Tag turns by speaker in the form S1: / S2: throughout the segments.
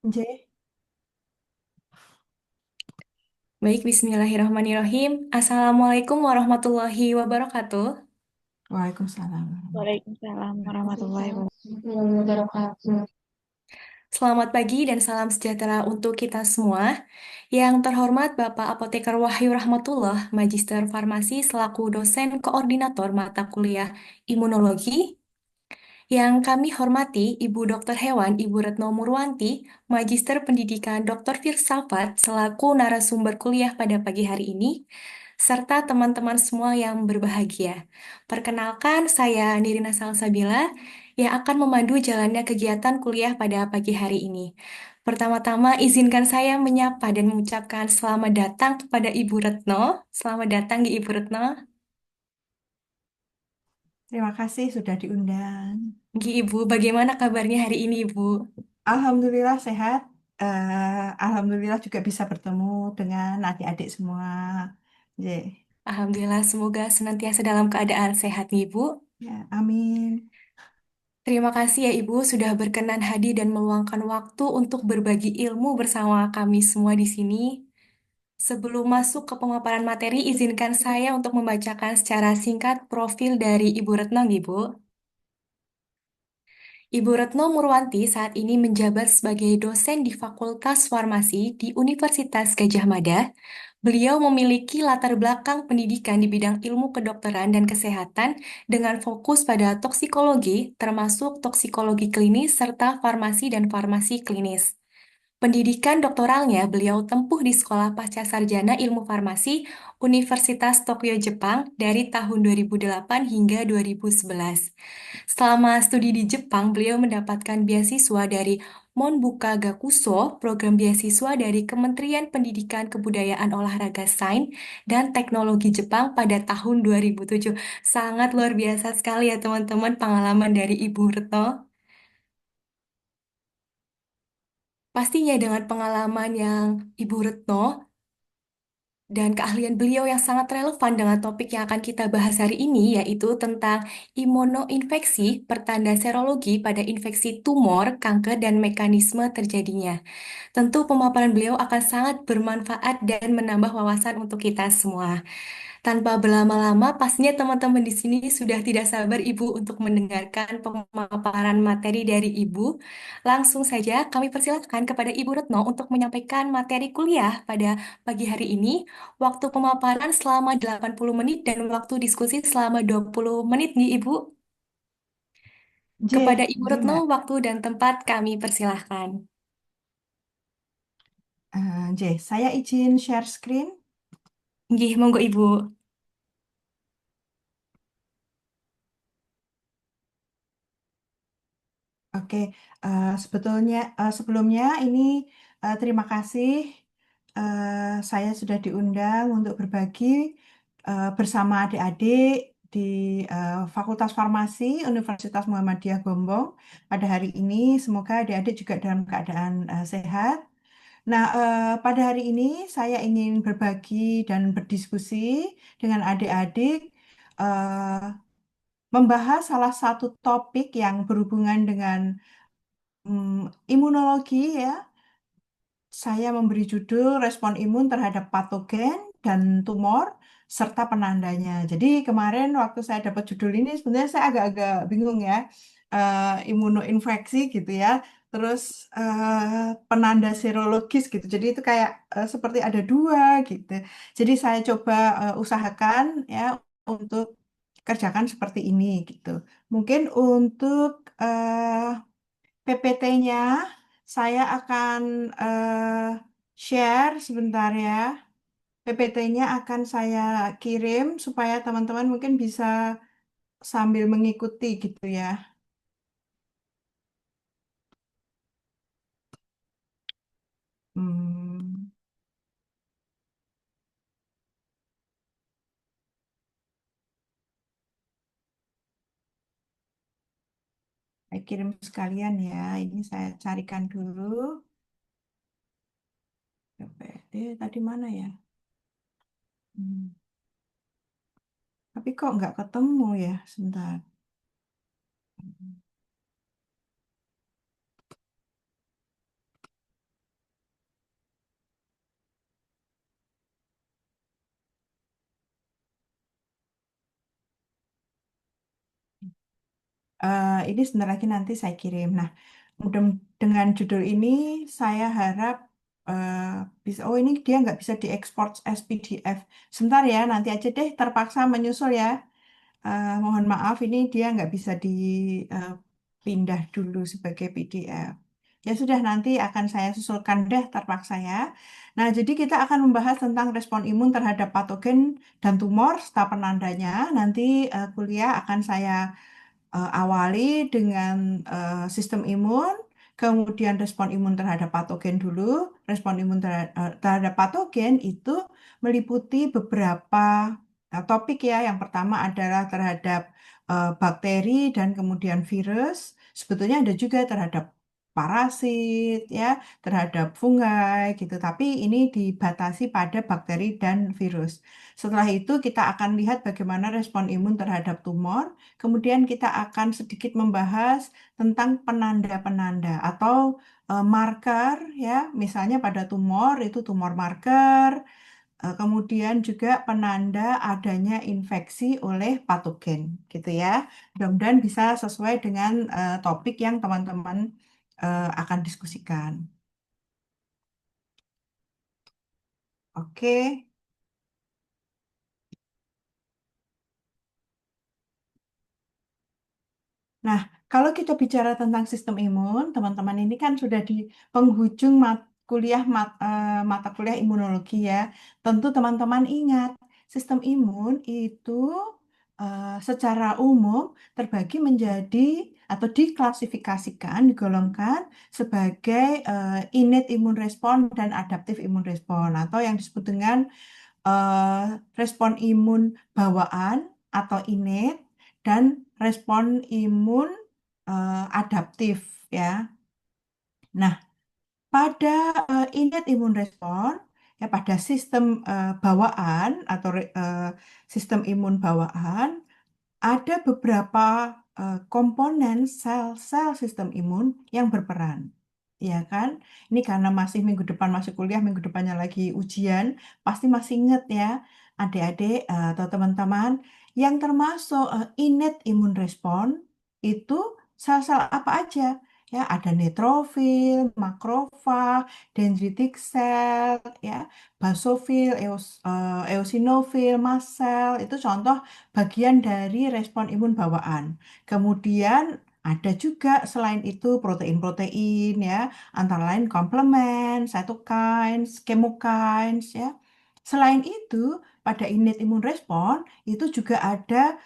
S1: J.
S2: Baik, bismillahirrahmanirrahim. Assalamualaikum warahmatullahi wabarakatuh.
S1: Waalaikumsalam.
S3: Waalaikumsalam warahmatullahi
S2: Wabarakatuh. Selamat pagi dan salam sejahtera untuk kita semua. Yang terhormat Bapak Apoteker Wahyu Rahmatullah, Magister Farmasi selaku dosen koordinator mata kuliah Imunologi. Yang kami hormati Ibu Dokter Hewan Ibu Retno Murwanti, Magister Pendidikan Dr. Filsafat selaku narasumber kuliah pada pagi hari ini, serta teman-teman semua yang berbahagia. Perkenalkan, saya Nirina Salsabila yang akan memandu jalannya kegiatan kuliah pada pagi hari ini. Pertama-tama, izinkan saya menyapa dan mengucapkan selamat datang kepada Ibu Retno. Selamat datang di Ibu Retno.
S1: Terima kasih sudah diundang.
S2: Ibu, bagaimana kabarnya hari ini, Ibu?
S1: Alhamdulillah sehat. Alhamdulillah juga bisa bertemu dengan adik-adik semua. J.
S2: Alhamdulillah, semoga senantiasa dalam keadaan sehat, nih, Ibu.
S1: Ya, amin.
S2: Terima kasih ya Ibu sudah berkenan hadir dan meluangkan waktu untuk berbagi ilmu bersama kami semua di sini. Sebelum masuk ke pemaparan materi, izinkan saya untuk membacakan secara singkat profil dari Ibu Retno, Ibu. Ibu Retno Murwanti saat ini menjabat sebagai dosen di Fakultas Farmasi di Universitas Gadjah Mada. Beliau memiliki latar belakang pendidikan di bidang ilmu kedokteran dan kesehatan dengan fokus pada toksikologi, termasuk toksikologi klinis serta farmasi dan farmasi klinis. Pendidikan doktoralnya beliau tempuh di Sekolah Pasca Sarjana Ilmu Farmasi Universitas Tokyo, Jepang dari tahun 2008 hingga 2011. Selama studi di Jepang, beliau mendapatkan beasiswa dari Monbuka Gakuso, program beasiswa dari Kementerian Pendidikan Kebudayaan Olahraga Sains dan Teknologi Jepang pada tahun 2007. Sangat luar biasa sekali ya teman-teman pengalaman dari Ibu Retno. Pastinya dengan pengalaman yang Ibu Retno dan keahlian beliau yang sangat relevan dengan topik yang akan kita bahas hari ini, yaitu tentang imunoinfeksi, pertanda serologi pada infeksi tumor, kanker, dan mekanisme terjadinya. Tentu pemaparan beliau akan sangat bermanfaat dan menambah wawasan untuk kita semua. Tanpa berlama-lama, pastinya teman-teman di sini sudah tidak sabar Ibu untuk mendengarkan pemaparan materi dari Ibu. Langsung saja kami persilahkan kepada Ibu Retno untuk menyampaikan materi kuliah pada pagi hari ini. Waktu pemaparan selama 80 menit dan waktu diskusi selama 20 menit nih Ibu. Kepada
S1: J.
S2: Ibu
S1: J,
S2: Retno,
S1: Mbak.
S2: waktu dan tempat kami persilahkan.
S1: J. Saya izin share screen.
S2: Nggih, monggo Ibu.
S1: Oke, sebelumnya ini terima kasih saya sudah diundang untuk berbagi bersama adik-adik di Fakultas Farmasi Universitas Muhammadiyah Gombong pada hari ini. Semoga adik-adik juga dalam keadaan sehat. Nah, pada hari ini saya ingin berbagi dan berdiskusi dengan adik-adik membahas salah satu topik yang berhubungan dengan imunologi ya. Saya memberi judul respon imun terhadap patogen dan tumor serta penandanya. Jadi kemarin waktu saya dapat judul ini sebenarnya saya agak-agak bingung ya. Imunoinfeksi gitu ya. Terus penanda serologis gitu. Jadi itu kayak seperti ada dua gitu. Jadi saya coba usahakan ya untuk kerjakan seperti ini gitu. Mungkin untuk PPT-nya saya akan share sebentar ya. PPT-nya akan saya kirim supaya teman-teman mungkin bisa sambil mengikuti gitu ya. Hmm, saya kirim sekalian ya. Ini saya carikan dulu. PPT tadi mana ya? Hmm, tapi kok nggak ketemu ya? Sebentar. Ini sebentar lagi nanti saya kirim. Nah, mudah dengan judul ini saya harap eh, bisa. Oh, ini dia nggak bisa diekspor as PDF. Sebentar ya, nanti aja deh. Terpaksa menyusul ya. Mohon maaf, ini dia nggak bisa dipindah dulu sebagai PDF. Ya sudah, nanti akan saya susulkan deh terpaksa ya. Nah, jadi kita akan membahas tentang respon imun terhadap patogen dan tumor serta penandanya. Nanti kuliah akan saya awali dengan sistem imun, kemudian respon imun terhadap patogen dulu. Respon imun terhadap patogen itu meliputi beberapa topik ya. Yang pertama adalah terhadap bakteri dan kemudian virus. Sebetulnya ada juga terhadap parasit ya, terhadap fungi gitu. Tapi ini dibatasi pada bakteri dan virus. Setelah itu kita akan lihat bagaimana respon imun terhadap tumor. Kemudian kita akan sedikit membahas tentang penanda-penanda atau marker ya, misalnya pada tumor itu tumor marker, kemudian juga penanda adanya infeksi oleh patogen gitu ya. Mudah-mudahan bisa sesuai dengan topik yang teman-teman akan diskusikan. Oke. Nah, kalau kita bicara tentang sistem imun, teman-teman ini kan sudah di penghujung mata kuliah imunologi ya. Tentu teman-teman ingat, sistem imun itu secara umum terbagi menjadi atau diklasifikasikan, digolongkan sebagai innate immune response dan adaptive immune response atau yang disebut dengan respon imun bawaan atau innate dan respon imun adaptif ya. Nah, pada innate immune response ya pada sistem bawaan atau sistem imun bawaan ada beberapa komponen sel-sel sistem imun yang berperan. Ya kan? Ini karena masih minggu depan masih kuliah, minggu depannya lagi ujian, pasti masih inget ya, adik-adik atau teman-teman yang termasuk innate immune response itu sel-sel apa aja? Ya, ada neutrofil, makrofag, dendritic cell, ya, basofil, eosinofil, mast cell, itu contoh bagian dari respon imun bawaan. Kemudian ada juga selain itu protein-protein ya, antara lain komplement, cytokines, chemokines ya. Selain itu, pada innate immune response itu juga ada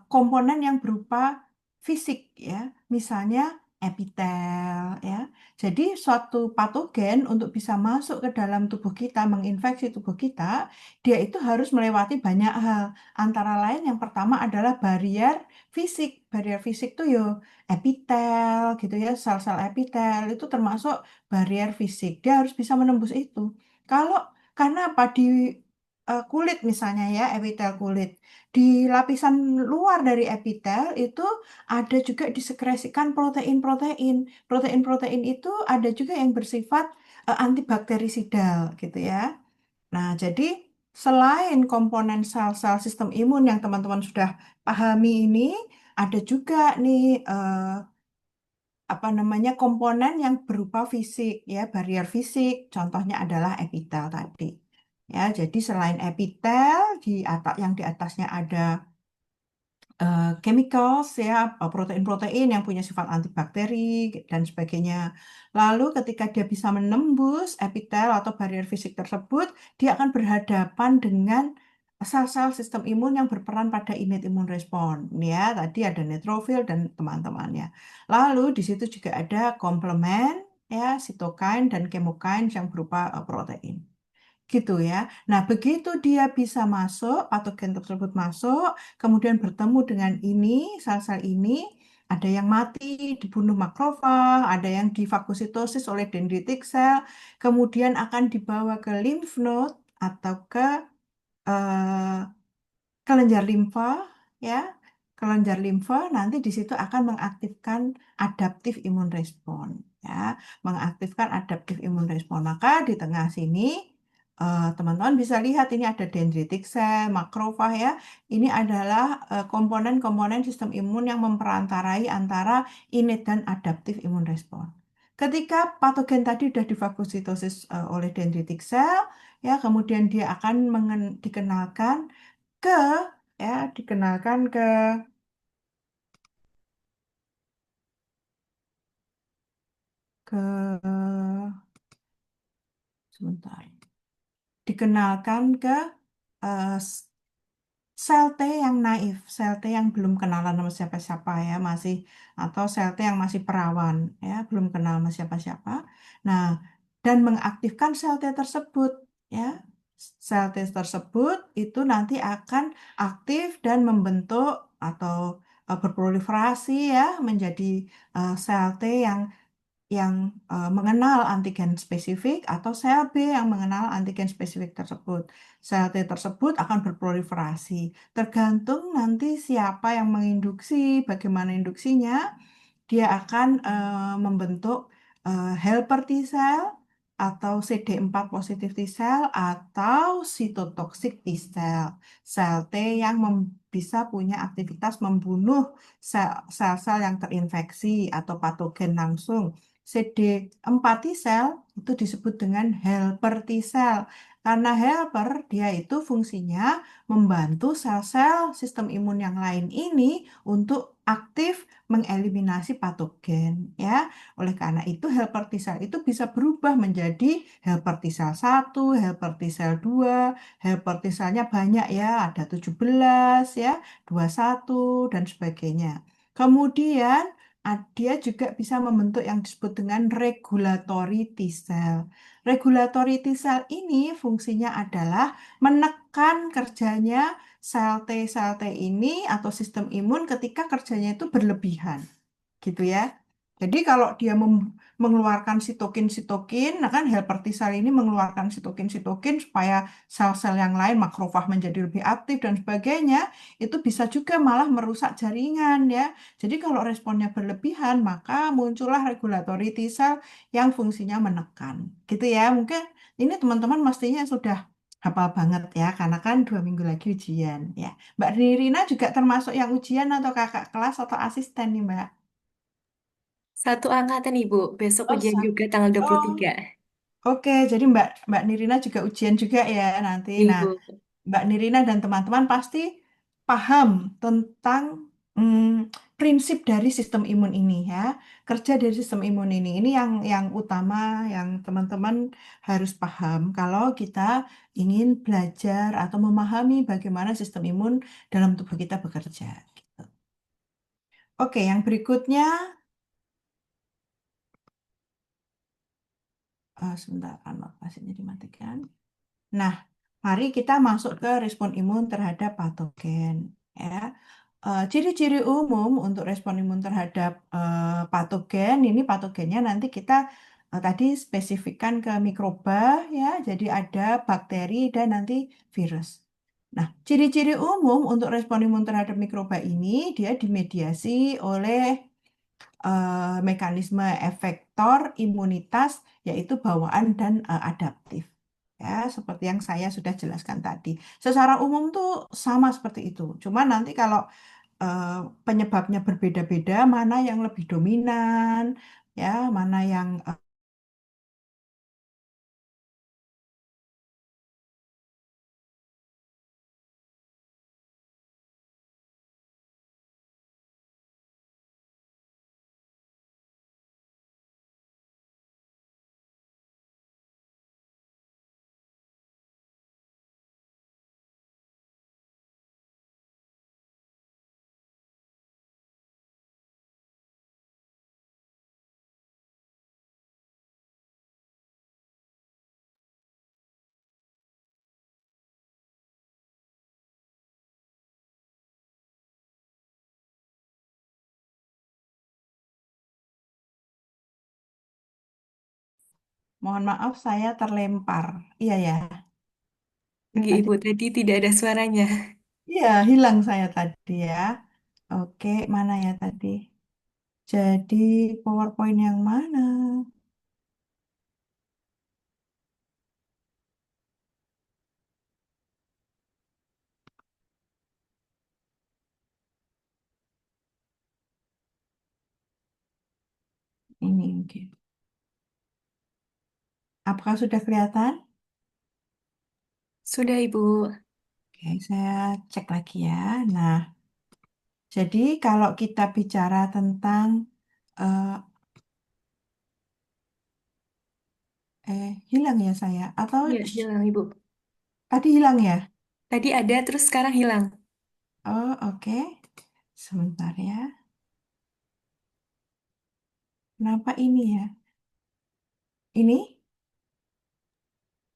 S1: komponen yang berupa fisik ya, misalnya epitel ya. Jadi suatu patogen untuk bisa masuk ke dalam tubuh kita, menginfeksi tubuh kita, dia itu harus melewati banyak hal. Antara lain yang pertama adalah barrier fisik. Barrier fisik tuh yo epitel gitu ya, sel-sel epitel itu termasuk barrier fisik. Dia harus bisa menembus itu. Kalau karena apa di kulit misalnya ya, epitel kulit. Di lapisan luar dari epitel itu ada juga disekresikan protein-protein. Protein-protein itu ada juga yang bersifat antibakterisidal gitu ya. Nah, jadi selain komponen sel-sel sistem imun yang teman-teman sudah pahami ini, ada juga nih apa namanya komponen yang berupa fisik ya, barrier fisik. Contohnya adalah epitel tadi. Ya, jadi selain epitel di atas yang di atasnya ada chemicals ya, protein-protein yang punya sifat antibakteri dan sebagainya. Lalu ketika dia bisa menembus epitel atau barrier fisik tersebut, dia akan berhadapan dengan sel-sel sistem imun yang berperan pada innate immune response. Ya, tadi ada neutrofil dan teman-temannya. Lalu di situ juga ada komplement ya, sitokin dan chemokines yang berupa protein. Gitu ya. Nah, begitu dia bisa masuk, patogen tersebut masuk, kemudian bertemu dengan ini, sel-sel ini, ada yang mati, dibunuh makrofag, ada yang difagositosis oleh dendritic cell, kemudian akan dibawa ke lymph node atau ke eh, kelenjar limfa, ya. Kelenjar limfa nanti di situ akan mengaktifkan adaptif imun respon, ya, mengaktifkan adaptif imun respon. Maka di tengah sini teman-teman bisa lihat ini ada dendritic cell, makrofag ya. Ini adalah komponen-komponen sistem imun yang memperantarai antara innate dan adaptif imun respon. Ketika patogen tadi sudah difagositosis oleh dendritic cell, ya kemudian dia akan dikenalkan ke dikenalkan ke sebentar, dikenalkan ke eh, sel T yang naif, sel T yang belum kenalan sama siapa-siapa ya, masih atau sel T yang masih perawan ya, belum kenal sama siapa-siapa. Nah, dan mengaktifkan sel T tersebut ya. Sel T tersebut itu nanti akan aktif dan membentuk atau berproliferasi ya menjadi sel T yang mengenal antigen spesifik atau sel B yang mengenal antigen spesifik tersebut. Sel T tersebut akan berproliferasi. Tergantung nanti siapa yang menginduksi, bagaimana induksinya, dia akan membentuk helper T cell atau CD4 positif T cell atau cytotoxic T cell. Sel T yang bisa punya aktivitas membunuh sel-sel yang terinfeksi atau patogen langsung. CD4 T cell itu disebut dengan helper T cell. Karena helper dia itu fungsinya membantu sel-sel sistem imun yang lain ini untuk aktif mengeliminasi patogen ya. Oleh karena itu helper T cell itu bisa berubah menjadi helper T cell 1, helper T cell 2, helper T cellnya banyak ya, ada 17 ya, 21 dan sebagainya. Kemudian dia juga bisa membentuk yang disebut dengan regulatory T cell. Regulatory T cell ini fungsinya adalah menekan kerjanya sel T ini atau sistem imun ketika kerjanya itu berlebihan, gitu ya. Jadi kalau dia mengeluarkan sitokin-sitokin, nah kan helper T cell ini mengeluarkan sitokin-sitokin supaya sel-sel yang lain makrofag menjadi lebih aktif dan sebagainya, itu bisa juga malah merusak jaringan ya. Jadi kalau responnya berlebihan, maka muncullah regulatory T cell yang fungsinya menekan. Gitu ya. Mungkin ini teman-teman mestinya sudah hafal banget ya, karena kan 2 minggu lagi ujian ya. Mbak Nirina juga termasuk yang ujian atau kakak kelas atau asisten nih Mbak?
S2: Satu angkatan Ibu, besok
S1: Oh,
S2: ujian juga tanggal
S1: oh,
S2: 23.
S1: oke. Jadi Mbak Mbak Nirina juga ujian juga ya nanti. Nah,
S2: Ibu.
S1: Mbak Nirina dan teman-teman pasti paham tentang prinsip dari sistem imun ini ya. Kerja dari sistem imun ini. Ini yang utama yang teman-teman harus paham kalau kita ingin belajar atau memahami bagaimana sistem imun dalam tubuh kita bekerja. Gitu. Oke, yang berikutnya, sebentar, anotasinya dimatikan. Nah, mari kita masuk ke respon imun terhadap patogen. Ya. Ciri-ciri umum untuk respon imun terhadap patogen, ini patogennya nanti kita tadi spesifikkan ke mikroba, ya. Jadi ada bakteri dan nanti virus. Nah, ciri-ciri umum untuk respon imun terhadap mikroba ini dia dimediasi oleh mekanisme efektor imunitas yaitu bawaan dan adaptif. Ya, seperti yang saya sudah jelaskan tadi. Secara umum tuh sama seperti itu. Cuma nanti kalau eh, penyebabnya berbeda-beda, mana yang lebih dominan, ya, mana yang mohon maaf saya terlempar. Iya ya,
S2: Oke,
S1: tadi.
S2: Ibu, tadi tidak ada suaranya.
S1: Iya, hilang saya tadi ya. Oke, mana ya tadi? Jadi PowerPoint yang mana? Ini mungkin. Apakah sudah kelihatan?
S2: Sudah, Ibu.
S1: Oke, saya cek lagi ya. Nah, jadi kalau kita bicara tentang eh hilang ya saya atau
S2: Iya, hilang, Ibu.
S1: tadi hilang ya?
S2: Tadi ada, terus sekarang hilang.
S1: Oh, oke. Sebentar ya. Kenapa ini ya? Ini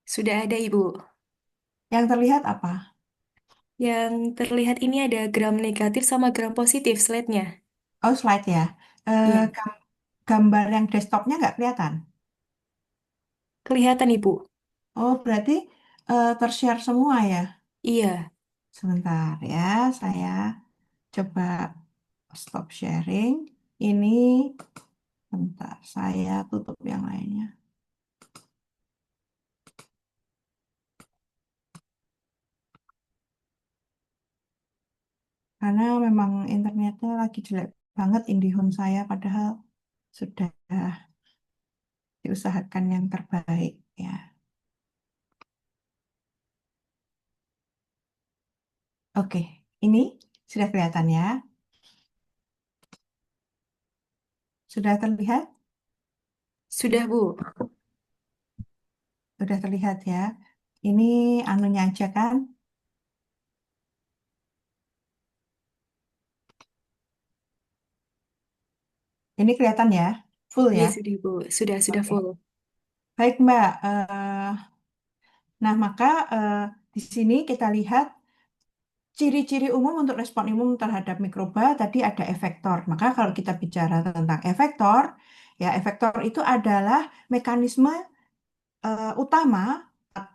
S2: Sudah ada, Ibu.
S1: yang terlihat apa?
S2: Yang terlihat ini ada gram negatif sama gram positif slide-nya.
S1: Oh, slide ya.
S2: Iya,
S1: Gambar yang desktopnya nggak kelihatan.
S2: kelihatan, Ibu.
S1: Oh, berarti tershare semua ya.
S2: Iya,
S1: Sebentar ya, saya coba stop sharing. Ini, bentar, saya tutup yang lainnya. Karena memang internetnya lagi jelek banget IndiHome saya, padahal sudah diusahakan yang terbaik ya. Oke, ini sudah kelihatan ya. Sudah terlihat?
S2: sudah, Bu.
S1: Sudah terlihat ya. Ini anunya aja kan. Ini kelihatan ya, full
S2: Iya,
S1: ya.
S2: sudah, Bu. Sudah
S1: Oke.
S2: full.
S1: Baik Mbak. Nah maka di sini kita lihat ciri-ciri umum untuk respon imun terhadap mikroba tadi ada efektor. Maka kalau kita bicara tentang efektor, ya efektor itu adalah mekanisme utama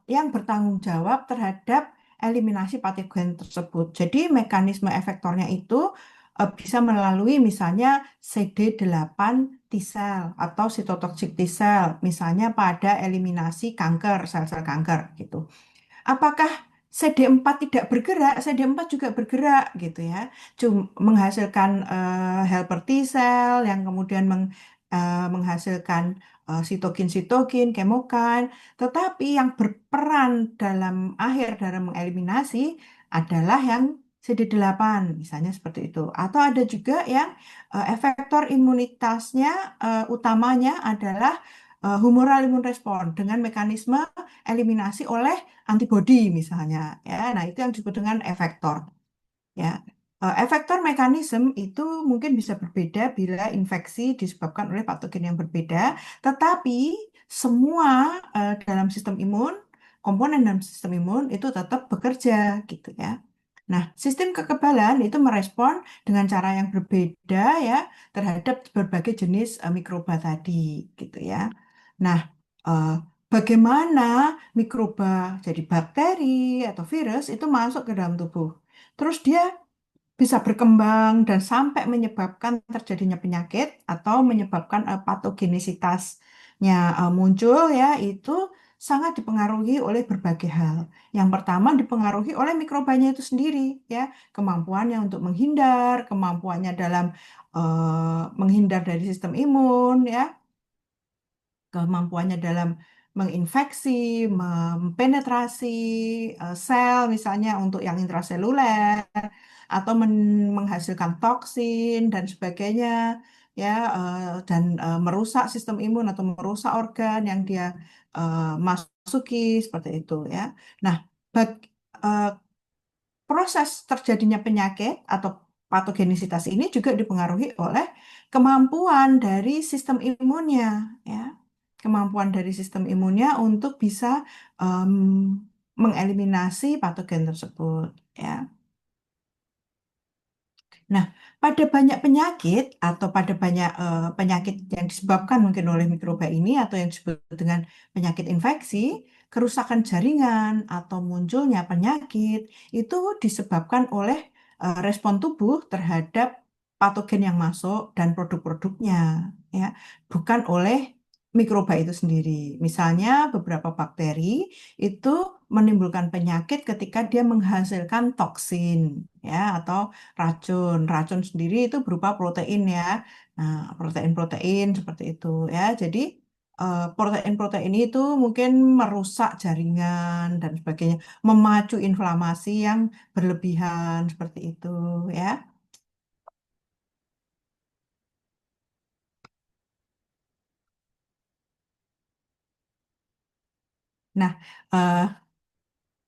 S1: yang bertanggung jawab terhadap eliminasi patogen tersebut. Jadi mekanisme efektornya itu bisa melalui misalnya CD8 T sel atau cytotoxic T sel, misalnya pada eliminasi kanker, sel-sel kanker gitu. Apakah CD4 tidak bergerak? CD4 juga bergerak gitu ya. Menghasilkan helper T cell yang kemudian menghasilkan sitokin-sitokin, kemokan. Tetapi yang berperan dalam akhir dalam mengeliminasi adalah yang CD8 misalnya seperti itu. Atau ada juga yang efektor imunitasnya utamanya adalah humoral imun respon dengan mekanisme eliminasi oleh antibodi misalnya ya. Nah, itu yang disebut dengan efektor ya. Efektor mekanisme itu mungkin bisa berbeda bila infeksi disebabkan oleh patogen yang berbeda, tetapi semua dalam sistem imun, komponen dalam sistem imun itu tetap bekerja gitu ya. Nah, sistem kekebalan itu merespon dengan cara yang berbeda ya terhadap berbagai jenis mikroba tadi gitu ya. Nah, eh, bagaimana mikroba jadi bakteri atau virus itu masuk ke dalam tubuh. Terus dia bisa berkembang dan sampai menyebabkan terjadinya penyakit atau menyebabkan patogenisitasnya muncul ya itu sangat dipengaruhi oleh berbagai hal. Yang pertama dipengaruhi oleh mikrobanya itu sendiri ya, kemampuannya untuk menghindar, kemampuannya dalam menghindar dari sistem imun ya, kemampuannya dalam menginfeksi, mempenetrasi sel misalnya untuk yang intraseluler atau menghasilkan toksin dan sebagainya ya dan merusak sistem imun atau merusak organ yang dia masuki seperti itu ya. Nah, bag- eh, proses terjadinya penyakit atau patogenisitas ini juga dipengaruhi oleh kemampuan dari sistem imunnya, ya. Kemampuan dari sistem imunnya untuk bisa em, mengeliminasi patogen tersebut, ya. Nah, pada banyak penyakit atau pada banyak penyakit yang disebabkan mungkin oleh mikroba ini atau yang disebut dengan penyakit infeksi, kerusakan jaringan atau munculnya penyakit itu disebabkan oleh respon tubuh terhadap patogen yang masuk dan produk-produknya, ya, bukan oleh mikroba itu sendiri. Misalnya beberapa bakteri itu menimbulkan penyakit ketika dia menghasilkan toksin ya atau racun. Racun sendiri itu berupa protein ya. Nah, protein-protein seperti itu ya. Jadi protein-protein itu mungkin merusak jaringan dan sebagainya, memacu inflamasi yang berlebihan seperti itu ya. Nah, eh,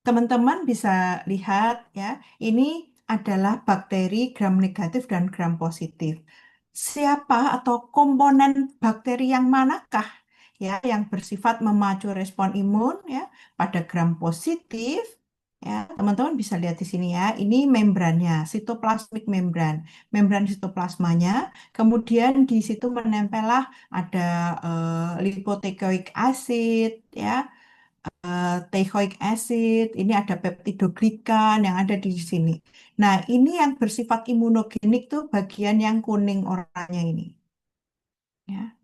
S1: teman-teman bisa lihat ya, ini adalah bakteri gram negatif dan gram positif. Siapa atau komponen bakteri yang manakah ya yang bersifat memacu respon imun ya pada gram positif ya, teman-teman bisa lihat di sini ya. Ini membrannya, sitoplasmik membran, membran sitoplasmanya. Kemudian di situ menempellah ada lipotekoik acid ya, teikoik acid, ini ada peptidoglikan yang ada di sini. Nah, ini yang bersifat imunogenik tuh bagian yang kuning oranye ini. Ya.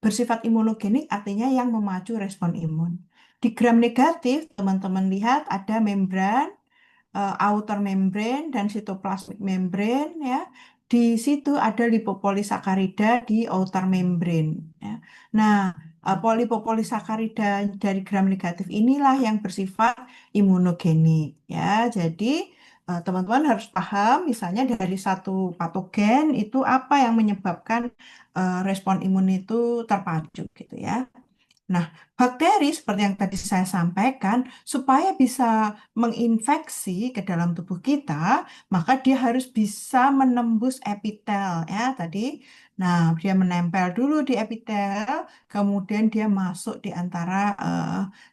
S1: Bersifat imunogenik artinya yang memacu respon imun. Di gram negatif, teman-teman lihat ada membran, outer membrane dan cytoplasmic membrane ya. Di situ ada lipopolisakarida di outer membrane ya. Nah, polipopolisakarida dari gram negatif inilah yang bersifat imunogenik ya. Jadi teman-teman harus paham misalnya dari satu patogen itu apa yang menyebabkan respon imun itu terpacu gitu ya. Nah, bakteri seperti yang tadi saya sampaikan, supaya bisa menginfeksi ke dalam tubuh kita, maka dia harus bisa menembus epitel ya tadi. Nah, dia menempel dulu di epitel, kemudian dia masuk di antara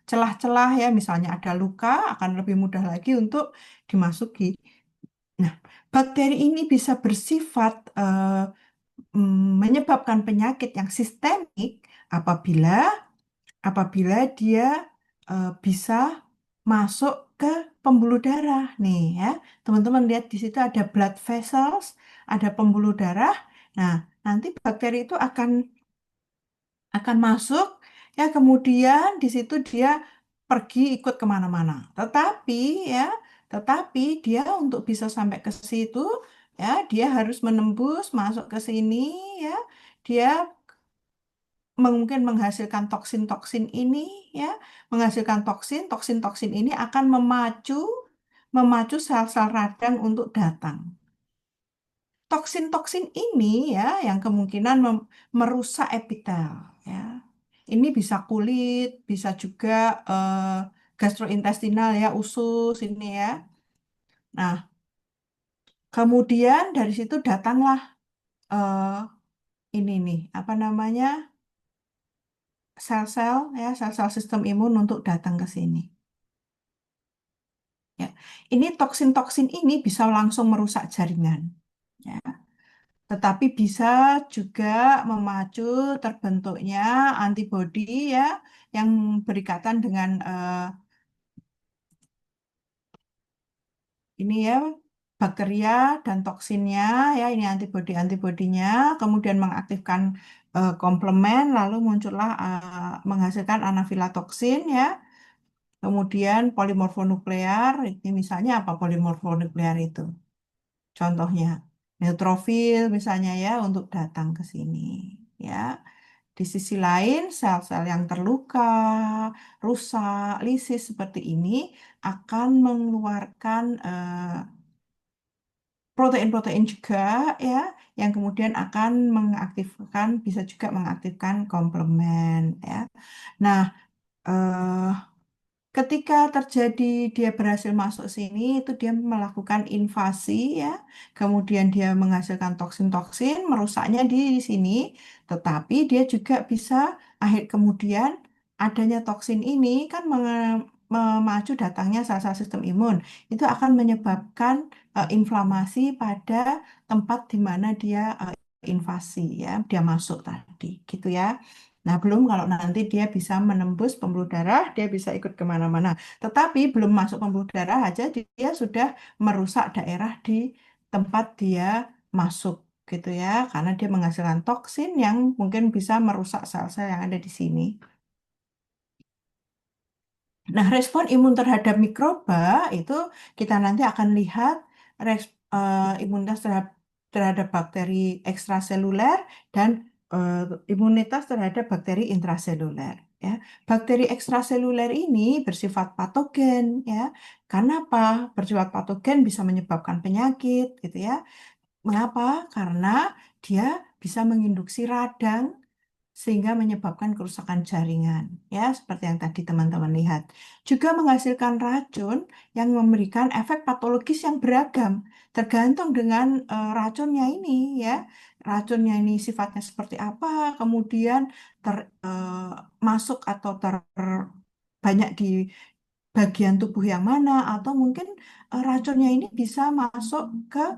S1: celah-celah ya, misalnya ada luka, akan lebih mudah lagi untuk dimasuki. Nah, bakteri ini bisa bersifat menyebabkan penyakit yang sistemik apabila apabila dia bisa masuk ke pembuluh darah nih ya. Teman-teman lihat di situ ada blood vessels, ada pembuluh darah. Nah, nanti bakteri itu akan masuk ya, kemudian di situ dia pergi ikut kemana-mana. Ya, tetapi dia untuk bisa sampai ke situ ya, dia harus menembus masuk ke sini ya. Dia mungkin menghasilkan toksin-toksin ini ya, menghasilkan toksin-toksin ini akan memacu sel-sel radang untuk datang. Toksin-toksin ini ya yang kemungkinan merusak epitel ya. Ini bisa kulit, bisa juga gastrointestinal ya, usus ini ya. Nah, kemudian dari situ datanglah eh, ini nih, apa namanya? Sel-sel ya, sel-sel sistem imun untuk datang ke sini. Ya. Ini toksin-toksin ini bisa langsung merusak jaringan, ya. Tetapi bisa juga memacu terbentuknya antibodi ya yang berikatan dengan ini ya bakteria dan toksinnya ya, ini antibodinya kemudian mengaktifkan komplement lalu muncullah menghasilkan anafilatoxin ya. Kemudian polimorfonuklear, ini misalnya apa polimorfonuklear itu? Contohnya neutrofil misalnya ya untuk datang ke sini ya. Di sisi lain sel-sel yang terluka, rusak, lisis seperti ini akan mengeluarkan protein-protein juga ya yang kemudian akan mengaktifkan bisa juga mengaktifkan komplement ya. Nah, eh, ketika terjadi dia berhasil masuk sini, itu dia melakukan invasi ya, kemudian dia menghasilkan toksin-toksin, merusaknya di sini, tetapi dia juga bisa akhir kemudian adanya toksin ini kan memacu datangnya sel-sel sistem imun, itu akan menyebabkan inflamasi pada tempat di mana dia invasi ya, dia masuk tadi, gitu ya. Nah, belum kalau nanti dia bisa menembus pembuluh darah, dia bisa ikut kemana-mana. Tetapi belum masuk pembuluh darah aja, dia sudah merusak daerah di tempat dia masuk gitu ya, karena dia menghasilkan toksin yang mungkin bisa merusak sel-sel yang ada di sini. Nah, respon imun terhadap mikroba itu kita nanti akan lihat imunitas terhadap bakteri ekstraseluler dan eh, imunitas terhadap bakteri intraseluler. Ya, bakteri ekstraseluler ini bersifat patogen, ya. Karena apa? Bersifat patogen bisa menyebabkan penyakit, gitu ya. Mengapa? Karena dia bisa menginduksi radang sehingga menyebabkan kerusakan jaringan, ya, seperti yang tadi teman-teman lihat. Juga menghasilkan racun yang memberikan efek patologis yang beragam, tergantung dengan racunnya ini, ya. Racunnya ini sifatnya seperti apa, kemudian masuk atau banyak di bagian tubuh yang mana, atau mungkin racunnya ini bisa masuk ke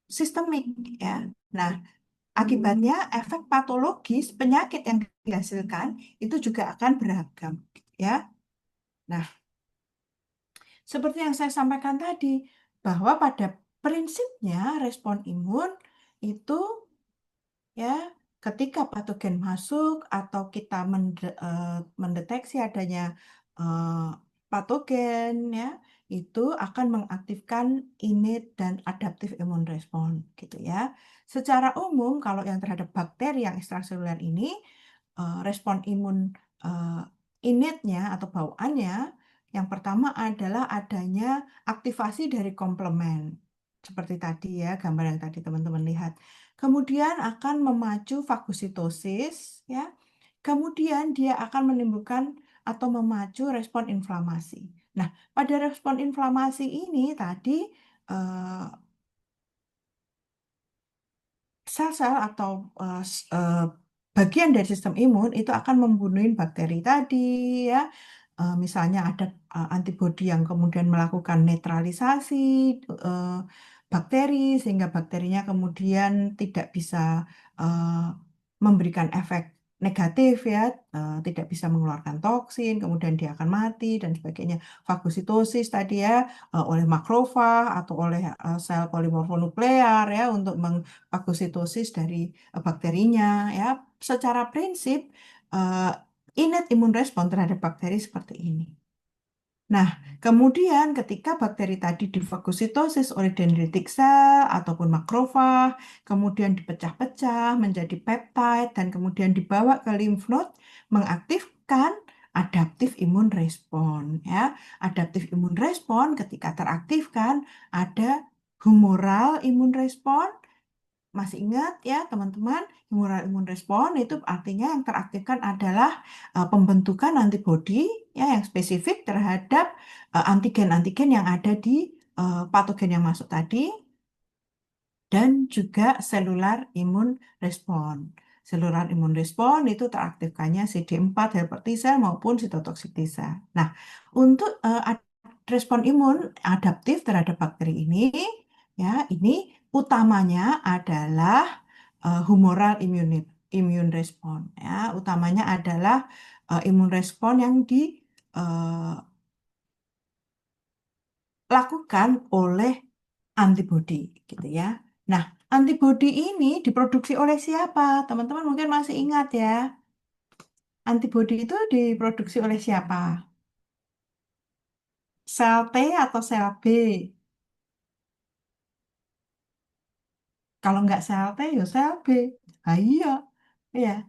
S1: sistemik, ya. Nah, akibatnya efek patologis penyakit yang dihasilkan itu juga akan beragam, ya. Nah, seperti yang saya sampaikan tadi, bahwa pada prinsipnya respon imun itu, ya, ketika patogen masuk atau kita mendeteksi adanya eh, patogen, ya, itu akan mengaktifkan innate dan adaptive immune response, gitu ya. Secara umum, kalau yang terhadap bakteri yang ekstraseluler ini, respon imun eh, innate-nya atau bawaannya, yang pertama adalah adanya aktivasi dari komplement. Seperti tadi ya, gambar yang tadi teman-teman lihat. Kemudian akan memacu fagositosis, ya. Kemudian dia akan menimbulkan atau memacu respon inflamasi. Nah, pada respon inflamasi ini tadi eh, sel-sel atau bagian dari sistem imun itu akan membunuh bakteri tadi, ya. Misalnya ada antibodi yang kemudian melakukan netralisasi eh, bakteri sehingga bakterinya kemudian tidak bisa eh, memberikan efek negatif, ya, tidak bisa mengeluarkan toksin, kemudian dia akan mati dan sebagainya. Fagositosis tadi ya, oleh makrofag atau oleh sel polimorfonuklear, ya, untuk fagositosis dari bakterinya, ya. Secara prinsip eh, innate immune response terhadap bakteri seperti ini. Nah, kemudian ketika bakteri tadi difagositosis oleh dendritic cell ataupun makrofag, kemudian dipecah-pecah menjadi peptide dan kemudian dibawa ke lymph node, mengaktifkan adaptive immune response, ya. Adaptive immune response ketika teraktifkan ada humoral immune response. Masih ingat ya teman-teman, humoral immune response itu artinya yang teraktifkan adalah pembentukan antibodi, ya, yang spesifik terhadap antigen-antigen yang ada di patogen yang masuk tadi, dan juga selular immune response. Selular immune response itu teraktifkannya CD4 helper T cell maupun sitotoxic T cell. Nah, untuk respon imun adaptif terhadap bakteri ini, ya, ini utamanya adalah humoral immune response, ya. Utamanya adalah imun respon yang dilakukan oleh antibodi, gitu ya. Nah, antibodi ini diproduksi oleh siapa? Teman-teman mungkin masih ingat ya. Antibodi itu diproduksi oleh siapa? Sel T atau sel B? Kalau nggak sel T, ya sel B. Ah, iya, iya.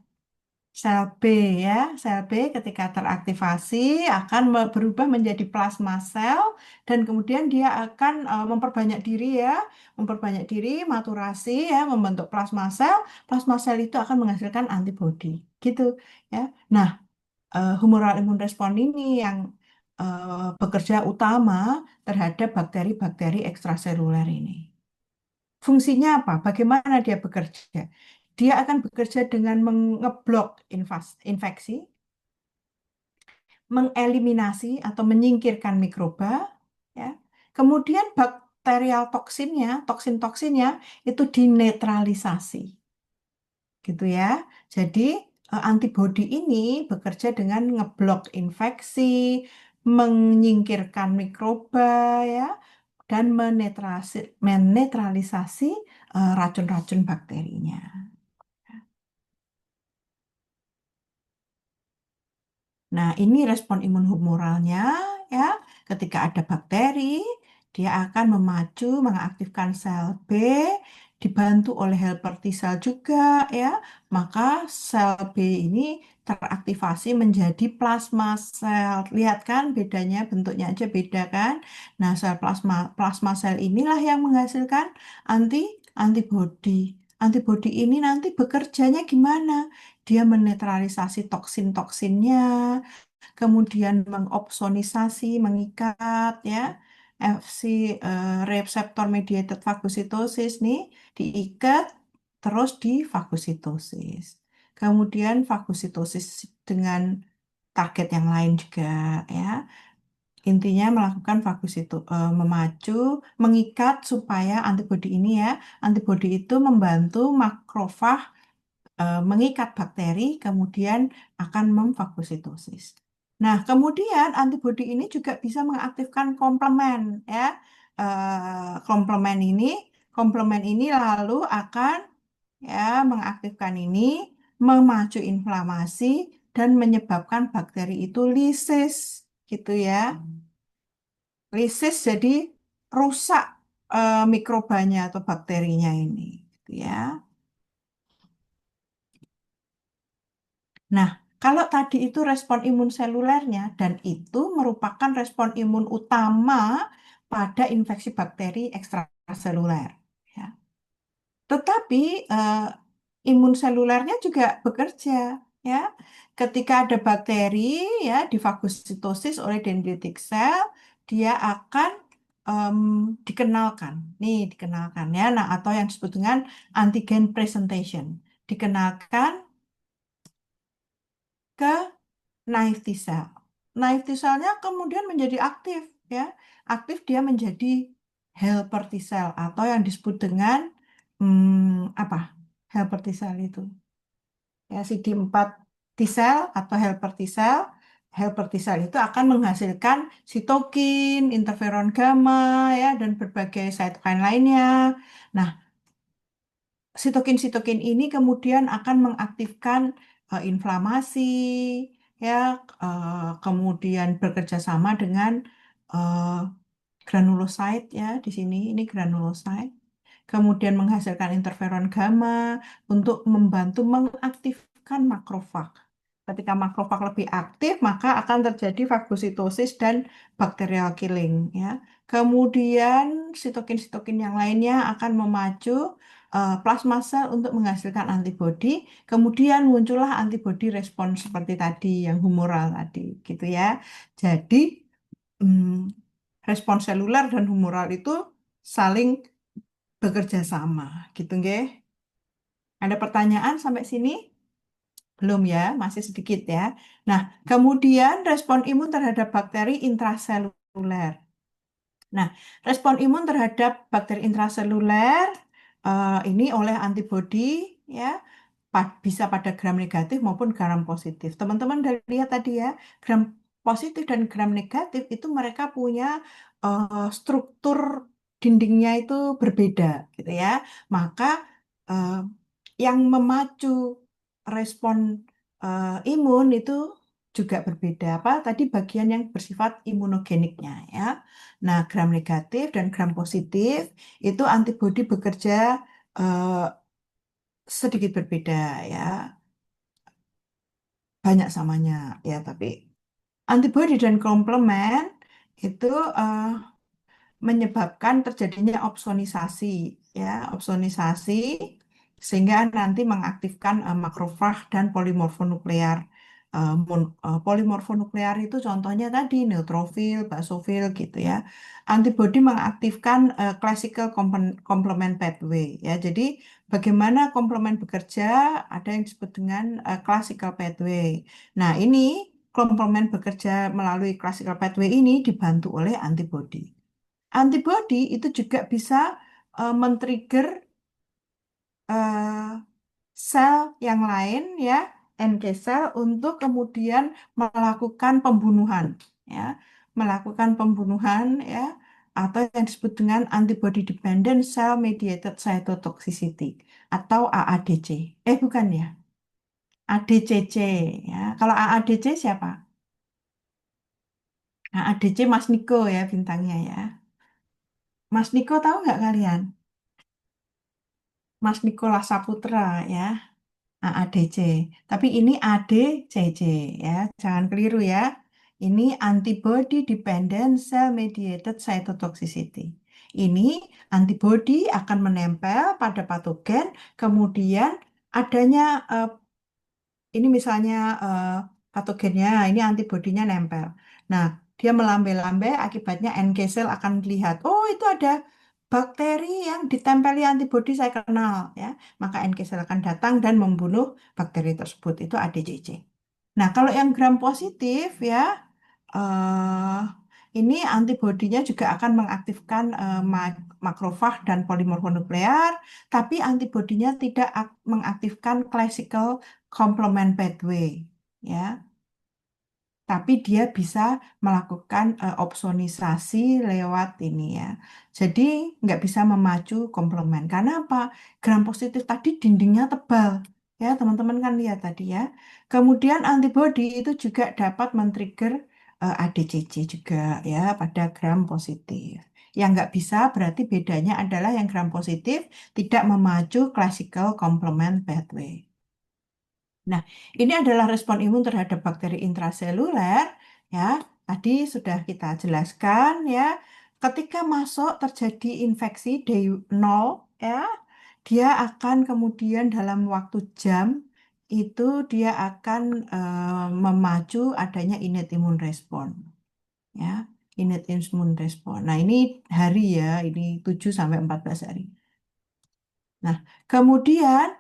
S1: Sel B, ya, sel B ketika teraktivasi akan berubah menjadi plasma sel dan kemudian dia akan memperbanyak diri, ya, memperbanyak diri, maturasi, ya, membentuk plasma sel. Plasma sel itu akan menghasilkan antibodi, gitu, ya. Nah, humoral immune response ini yang bekerja utama terhadap bakteri-bakteri ekstraseluler ini. Fungsinya apa? Bagaimana dia bekerja? Dia akan bekerja dengan mengeblok infeksi, mengeliminasi atau menyingkirkan mikroba, ya. Kemudian bakterial toksinnya, toksin-toksinnya itu dinetralisasi, gitu ya. Jadi antibodi ini bekerja dengan ngeblok infeksi, menyingkirkan mikroba, ya, dan menetralisasi racun-racun bakterinya. Nah, ini respon imun humoralnya ya. Ketika ada bakteri, dia akan memacu mengaktifkan sel B, dibantu oleh helper T sel juga ya. Maka sel B ini teraktivasi menjadi plasma sel. Lihat kan bedanya, bentuknya aja beda kan. Nah, sel plasma sel inilah yang menghasilkan antibodi. Antibodi ini nanti bekerjanya gimana? Dia menetralisasi toksin-toksinnya, kemudian mengopsonisasi, mengikat ya, FC reseptor mediated fagositosis nih diikat terus di fagositosis. Kemudian fagositosis dengan target yang lain juga ya. Intinya melakukan memacu, mengikat supaya antibodi ini ya, antibodi itu membantu makrofag mengikat bakteri, kemudian akan memfagositosis. Nah, kemudian antibodi ini juga bisa mengaktifkan komplement ya. Komplement ini lalu akan ya mengaktifkan ini, memacu inflamasi dan menyebabkan bakteri itu lisis gitu ya. Lisis jadi rusak mikrobanya atau bakterinya ini gitu ya. Nah, kalau tadi itu respon imun selulernya dan itu merupakan respon imun utama pada infeksi bakteri ekstraseluler. Ya. Tetapi imun selulernya juga bekerja, ya. Ketika ada bakteri ya difagositosis oleh dendritic cell, dia akan em, dikenalkan. Nih, dikenalkan ya. Nah, atau yang disebut dengan antigen presentation. Dikenalkan ke naive T cell. Naive T cell-nya kemudian menjadi aktif ya. Aktif dia menjadi helper T cell atau yang disebut dengan apa? Helper T cell itu. Ya, CD4 T cell atau helper T cell. Helper T cell itu akan menghasilkan sitokin, interferon gamma ya dan berbagai cytokine lainnya. Nah, sitokin-sitokin ini kemudian akan mengaktifkan inflamasi, ya, kemudian bekerja sama dengan eh, granulosit ya di sini ini granulosit, kemudian menghasilkan interferon gamma untuk membantu mengaktifkan makrofag. Ketika makrofag lebih aktif, maka akan terjadi fagositosis dan bacterial killing ya. Kemudian sitokin-sitokin yang lainnya akan memacu plasma sel untuk menghasilkan antibodi. Kemudian muncullah antibodi respon seperti tadi yang humoral tadi, gitu ya. Jadi respon seluler dan humoral itu saling bekerja sama, gitu nggih. Ada pertanyaan sampai sini? Belum ya, masih sedikit ya. Nah, kemudian respon imun terhadap bakteri intraseluler. Nah, respon imun terhadap bakteri intraseluler ini oleh antibodi ya bisa pada gram negatif maupun gram positif. Teman-teman udah lihat tadi ya, gram positif dan gram negatif itu mereka punya struktur dindingnya itu berbeda gitu ya. Maka eh, yang memacu respon imun itu juga berbeda. Apa tadi bagian yang bersifat imunogeniknya ya. Nah, gram negatif dan gram positif itu antibodi bekerja eh, sedikit berbeda ya, banyak samanya ya, tapi antibodi dan komplement itu eh, menyebabkan terjadinya opsonisasi ya, opsonisasi sehingga nanti mengaktifkan makrofag dan polimorfonuklear. Polimorfonuklear itu contohnya tadi neutrofil, basofil gitu ya. Antibodi mengaktifkan classical complement pathway ya. Jadi bagaimana komplement bekerja ada yang disebut dengan classical pathway. Nah, ini komplement bekerja melalui classical pathway ini dibantu oleh antibodi. Antibodi itu juga bisa men-trigger eh, sel yang lain ya, NK sel untuk kemudian melakukan pembunuhan ya, melakukan pembunuhan ya atau yang disebut dengan antibody dependent cell mediated cytotoxicity atau AADC. Bukan ya, ADCC ya. Kalau AADC siapa? AADC Mas Niko ya bintangnya ya. Mas Niko tahu nggak kalian? Mas Nikola Saputra ya. AADC. Tapi ini ADCC ya, jangan keliru ya. Ini antibody dependent cell mediated cytotoxicity. Ini antibody akan menempel pada patogen, kemudian adanya ini misalnya patogennya, ini antibodinya nempel. Nah, dia melambai-lambai, akibatnya NK cell akan melihat, oh itu ada bakteri yang ditempeli antibodi saya kenal, ya. Maka NK cell akan datang dan membunuh bakteri tersebut. Itu ADCC. Nah, kalau yang gram positif ya, eh ini antibodinya juga akan mengaktifkan makrofag dan polimorfonuklear, tapi antibodinya tidak mengaktifkan classical complement pathway, ya. Tapi dia bisa melakukan opsonisasi lewat ini ya. Jadi nggak bisa memacu komplement. Karena apa? Gram positif tadi dindingnya tebal. Ya, teman-teman kan lihat tadi ya. Kemudian antibodi itu juga dapat men-trigger ADCC juga ya pada gram positif. Yang nggak bisa berarti bedanya adalah yang gram positif tidak memacu classical complement pathway. Nah, ini adalah respon imun terhadap bakteri intraseluler, ya. Tadi sudah kita jelaskan, ya. Ketika masuk terjadi infeksi D0, ya, dia akan kemudian dalam waktu jam itu dia akan memacu adanya innate immune response, ya. Innate immune response. Nah, ini hari ya, ini 7 sampai 14 hari. Nah, kemudian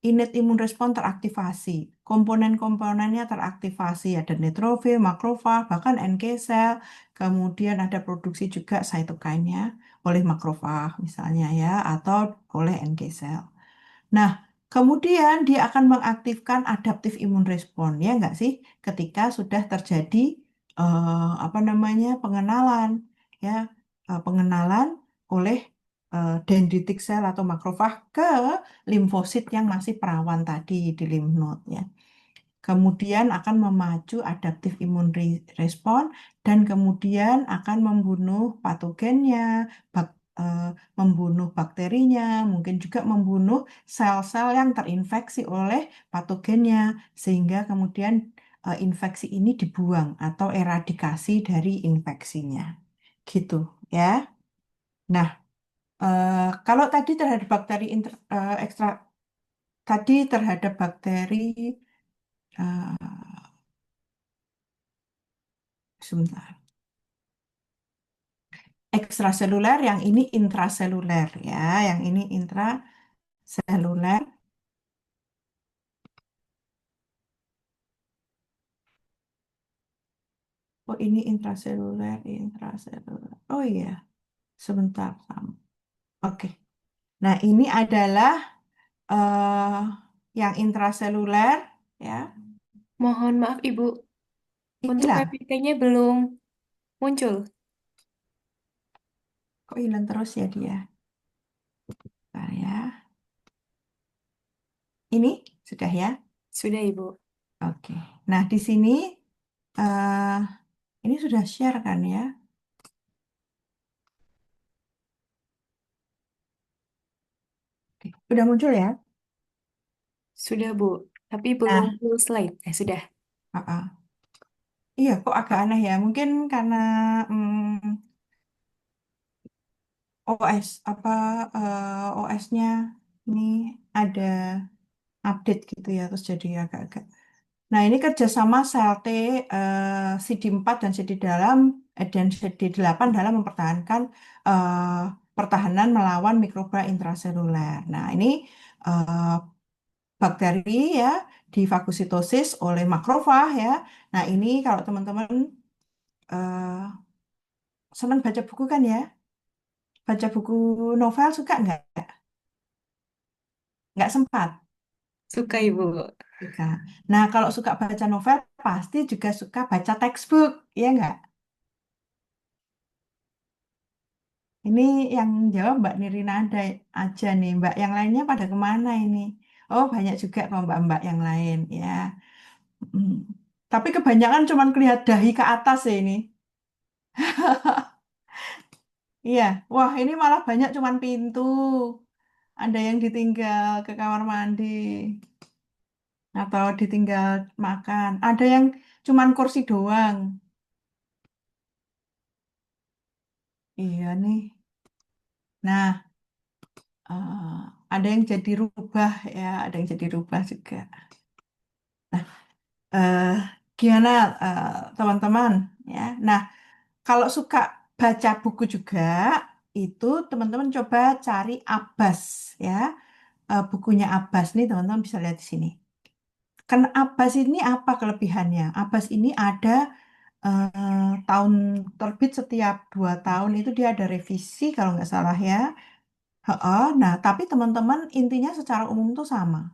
S1: innate immune response teraktivasi. Komponen-komponennya teraktivasi. Ada neutrofil, makrofag, bahkan NK cell. Kemudian ada produksi juga cytokine oleh makrofag misalnya ya, atau oleh NK cell. Nah, kemudian dia akan mengaktifkan adaptif imun respon, ya enggak sih? Ketika sudah terjadi apa namanya pengenalan, ya pengenalan oleh dendritic cell atau makrofag ke limfosit yang masih perawan tadi di lymph node, ya. Kemudian akan memacu adaptif imun respon dan kemudian akan membunuh patogennya, membunuh bakterinya, mungkin juga membunuh sel-sel yang terinfeksi oleh patogennya, sehingga kemudian infeksi ini dibuang atau eradikasi dari infeksinya. Gitu ya. Nah, kalau tadi terhadap bakteri ekstra, tadi terhadap bakteri eh, sebentar. Ekstraseluler, yang ini intraseluler ya, yang ini intraseluler. Oh ini intraseluler, intraseluler. Oh iya, sebentar sama. Oke. Nah ini adalah eh yang intraseluler ya.
S2: Mohon maaf, Ibu. Untuk
S1: Hilang.
S2: PPT-nya belum muncul.
S1: Kok hilang terus ya dia? Bentar ya. Ini sudah ya.
S2: Sudah, Ibu.
S1: Oke. Nah di sini eh ini sudah share kan ya? Oke. Udah muncul ya?
S2: Sudah, Bu. Tapi belum
S1: Nah,
S2: full slide. Sudah.
S1: iya, kok agak aneh ya? Mungkin karena mm, OS apa OS-nya ini ada update gitu ya, terus jadi agak-agak. Nah, ini kerjasama SLT CD4 dan CD dalam dan CD8 dalam mempertahankan eh, pertahanan melawan mikroba intraseluler. Nah, ini eh, bakteri ya difagositosis oleh makrofag ya. Nah, ini kalau teman-teman eh, senang baca buku kan ya? Baca buku novel suka nggak? Nggak sempat.
S2: Suka, Ibu.
S1: Suka. Nah, kalau suka baca novel, pasti juga suka baca textbook, ya nggak? Ini yang jawab Mbak Nirina ada aja nih. Mbak yang lainnya pada kemana ini? Oh, banyak juga kok mbak-mbak yang lain ya. Mm. Tapi kebanyakan cuman kelihatan dahi ke atas ya ini. Iya, wah ini malah banyak cuman pintu. Ada yang ditinggal ke kamar mandi atau ditinggal makan. Ada yang cuman kursi doang. Iya nih. Nah, eh, ada yang jadi rubah ya, ada yang jadi rubah juga. eh Gimana teman-teman ya. Nah, kalau suka baca buku juga itu teman-teman coba cari Abbas ya. Bukunya Abbas nih teman-teman bisa lihat di sini. Kan Abbas ini apa kelebihannya? Abbas ini ada tahun terbit setiap 2 tahun itu dia ada revisi kalau nggak salah ya. Heeh. Nah, tapi teman-teman intinya secara umum tuh sama.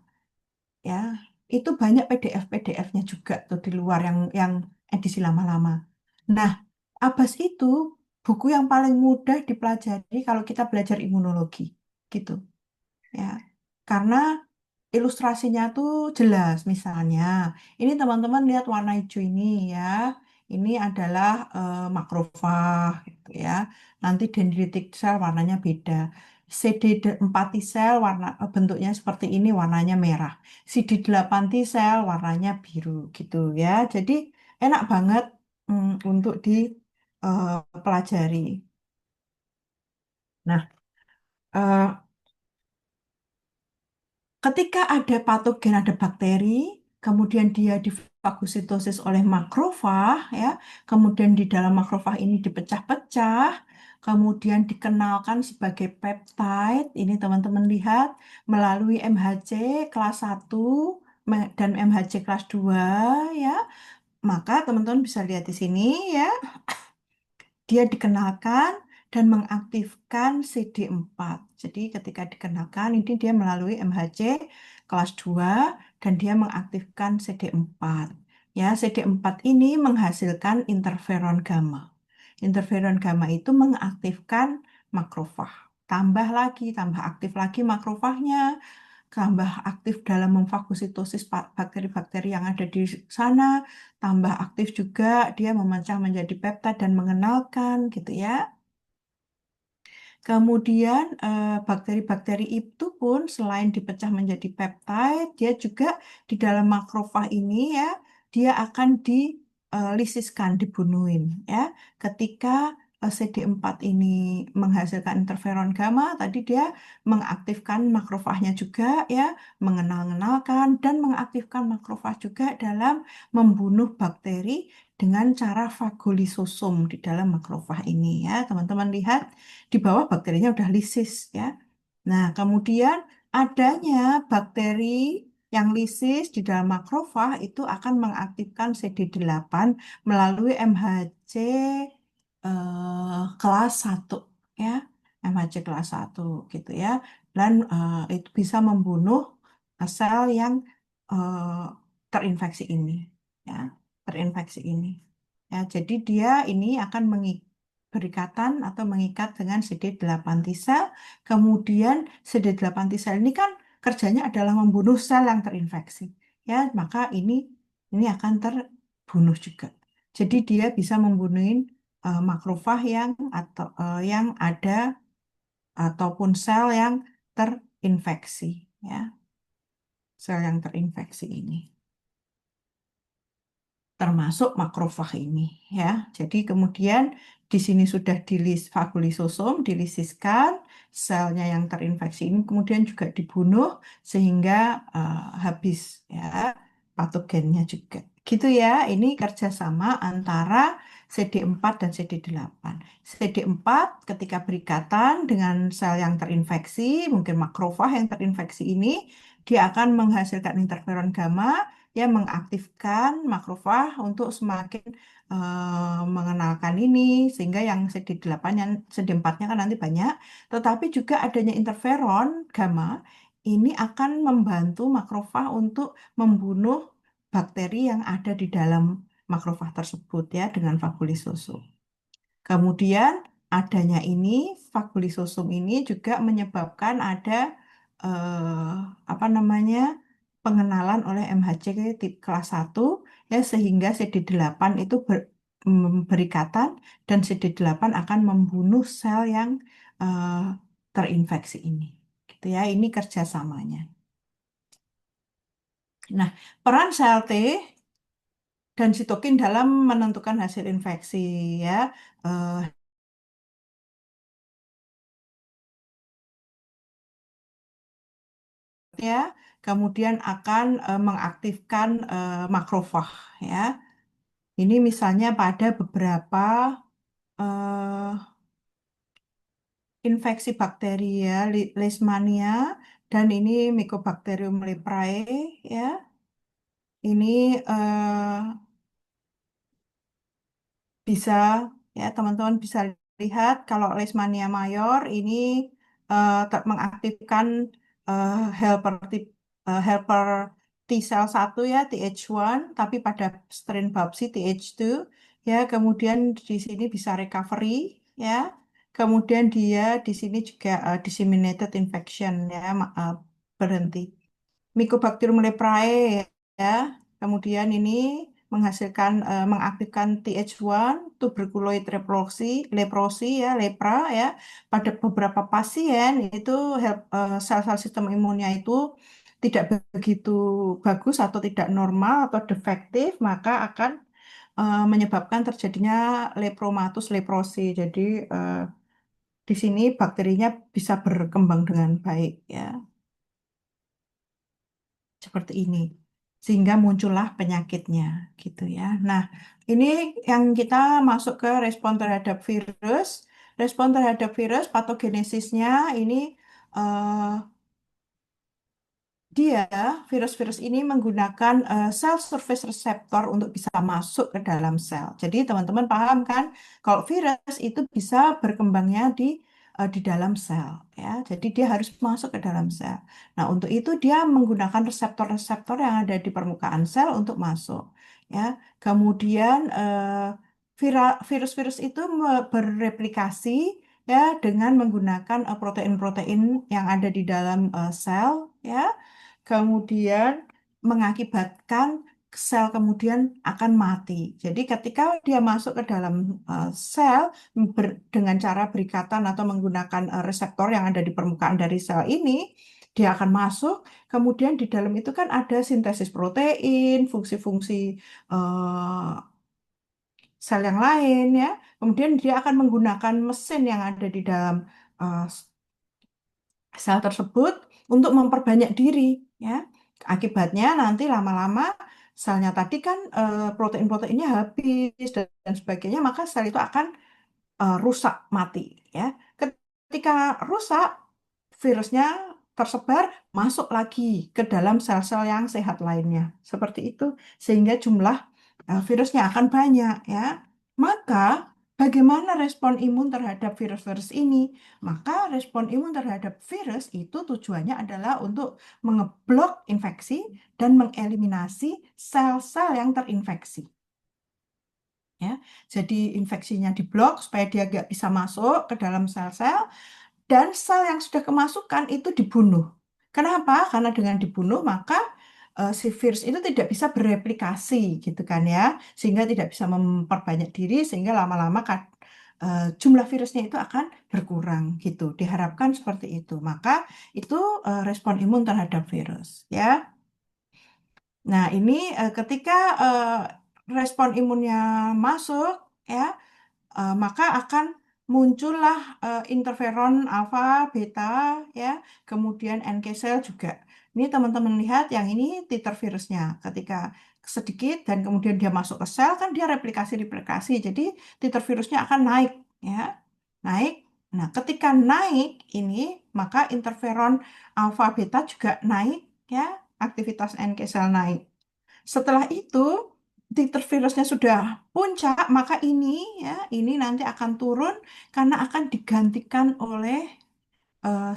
S1: Ya, itu banyak PDF-PDF-nya juga tuh di luar yang edisi lama-lama. Nah, Abbas itu buku yang paling mudah dipelajari kalau kita belajar imunologi, gitu ya. Karena ilustrasinya tuh jelas. Misalnya, ini teman-teman lihat warna hijau ini ya. Ini adalah makrofag gitu ya. Nanti dendritic cell warnanya beda. CD4 T sel bentuknya seperti ini warnanya merah. CD8 T sel warnanya biru gitu ya. Jadi enak banget untuk dipelajari. Nah, eh, ketika ada patogen, ada bakteri, kemudian dia difagositosis oleh makrofag, ya, kemudian di dalam makrofag ini dipecah-pecah, kemudian dikenalkan sebagai peptide. Ini teman-teman lihat melalui MHC kelas 1 dan MHC kelas 2, ya. Maka teman-teman bisa lihat di sini ya. Dia dikenalkan dan mengaktifkan CD4. Jadi ketika dikenalkan ini dia melalui MHC kelas 2 dan dia mengaktifkan CD4. Ya, CD4 ini menghasilkan interferon gamma. Interferon gamma itu mengaktifkan makrofag. Tambah aktif lagi makrofagnya, tambah aktif dalam memfagositosis bakteri-bakteri yang ada di sana, tambah aktif juga dia memecah menjadi peptida dan mengenalkan gitu ya. Kemudian bakteri-bakteri itu pun selain dipecah menjadi peptide, dia juga di dalam makrofag ini ya, dia akan dilisiskan, dibunuhin ya. Ketika CD4 ini menghasilkan interferon gamma, tadi dia mengaktifkan makrofagnya juga ya, mengenal-kenalkan dan mengaktifkan makrofag juga dalam membunuh bakteri dengan cara fagolisosum di dalam makrofag ini ya. Teman-teman lihat di bawah bakterinya udah lisis ya. Nah, kemudian adanya bakteri yang lisis di dalam makrofag itu akan mengaktifkan CD8 melalui MHC kelas 1 ya. MHC kelas 1 gitu ya. Dan itu bisa membunuh sel yang eh, terinfeksi ini ya, terinfeksi ini. Ya, jadi dia ini akan berikatan atau mengikat dengan CD8 T sel. Kemudian CD8 T sel ini kan kerjanya adalah membunuh sel yang terinfeksi. Ya, maka ini akan terbunuh juga. Jadi dia bisa membunuh makrofag yang ada ataupun sel yang terinfeksi ya, sel yang terinfeksi ini termasuk makrofag ini ya. Jadi kemudian di sini sudah fagolisosum dilisiskan, selnya yang terinfeksi ini kemudian juga dibunuh sehingga habis ya patogennya juga. Gitu ya, ini kerjasama antara CD4 dan CD8. CD4 ketika berikatan dengan sel yang terinfeksi, mungkin makrofag yang terinfeksi ini, dia akan menghasilkan interferon gamma yang mengaktifkan makrofag untuk semakin mengenalkan ini sehingga yang CD8 yang CD4-nya kan nanti banyak, tetapi juga adanya interferon gamma ini akan membantu makrofag untuk membunuh bakteri yang ada di dalam makrofag tersebut ya dengan fagolisosum. Kemudian adanya ini fagulisosum ini juga menyebabkan ada eh, apa namanya pengenalan oleh MHC tip kelas 1 ya sehingga CD8 itu berikatan dan CD8 akan membunuh sel yang eh, terinfeksi ini. Gitu ya, ini kerjasamanya. Nah, peran sel T dan sitokin dalam menentukan hasil infeksi ya. Eh, ya, kemudian akan mengaktifkan makrofag ya. Ini misalnya pada beberapa eh, infeksi bakteri ya, Leishmania dan ini Mycobacterium leprae ya. Ini bisa ya teman-teman bisa lihat kalau Leishmania mayor ini mengaktifkan helper helper T cell 1 ya TH1 tapi pada strain Babsi TH2 ya kemudian di sini bisa recovery ya kemudian dia di sini juga disseminated infection ya berhenti. Mycobacterium leprae ya. Kemudian ini menghasilkan mengaktifkan TH1 tuberculoid leprosi ya, lepra ya. Pada beberapa pasien itu sel-sel sistem imunnya itu tidak begitu bagus atau tidak normal atau defektif, maka akan menyebabkan terjadinya lepromatus leprosi. Jadi eh, di sini bakterinya bisa berkembang dengan baik ya. Seperti ini sehingga muncullah penyakitnya gitu ya. Nah, ini yang kita masuk ke respon terhadap virus patogenesisnya ini eh, dia, virus-virus ini menggunakan sel surface receptor untuk bisa masuk ke dalam sel. Jadi teman-teman paham kan, kalau virus itu bisa berkembangnya di dalam sel, ya. Jadi dia harus masuk ke dalam sel. Nah, untuk itu dia menggunakan reseptor-reseptor yang ada di permukaan sel untuk masuk, ya. Kemudian virus-virus itu bereplikasi ya dengan menggunakan protein-protein yang ada di dalam sel, ya kemudian mengakibatkan sel kemudian akan mati. Jadi ketika dia masuk ke dalam sel dengan cara berikatan atau menggunakan reseptor yang ada di permukaan dari sel ini, dia akan masuk. Kemudian di dalam itu kan ada sintesis protein, fungsi-fungsi eh, sel yang lain ya. Kemudian dia akan menggunakan mesin yang ada di dalam eh, sel tersebut untuk memperbanyak diri ya. Akibatnya nanti lama-lama selnya tadi kan protein-proteinnya habis dan sebagainya maka sel itu akan rusak mati ya. Ketika rusak virusnya tersebar masuk lagi ke dalam sel-sel yang sehat lainnya. Seperti itu sehingga jumlah virusnya akan banyak ya. Maka bagaimana respon imun terhadap virus-virus ini? Maka respon imun terhadap virus itu tujuannya adalah untuk mengeblok infeksi dan mengeliminasi sel-sel yang terinfeksi. Ya, jadi infeksinya diblok supaya dia nggak bisa masuk ke dalam sel-sel dan sel yang sudah kemasukan itu dibunuh. Kenapa? Karena dengan dibunuh maka si virus itu tidak bisa bereplikasi gitu kan ya, sehingga tidak bisa memperbanyak diri sehingga lama-lama jumlah virusnya itu akan berkurang gitu. Diharapkan seperti itu. Maka itu respon imun terhadap virus ya. Nah, ini ketika respon imunnya masuk ya maka akan muncullah interferon alfa, beta, ya, kemudian NK cell juga. Ini teman-teman lihat yang ini titer virusnya. Ketika sedikit dan kemudian dia masuk ke sel, kan dia replikasi-replikasi. Jadi titer virusnya akan naik, ya, naik. Nah, ketika naik ini, maka interferon alfa, beta juga naik, ya, aktivitas NK cell naik. Setelah itu, titer virusnya sudah puncak, maka ini ya, ini nanti akan turun karena akan digantikan oleh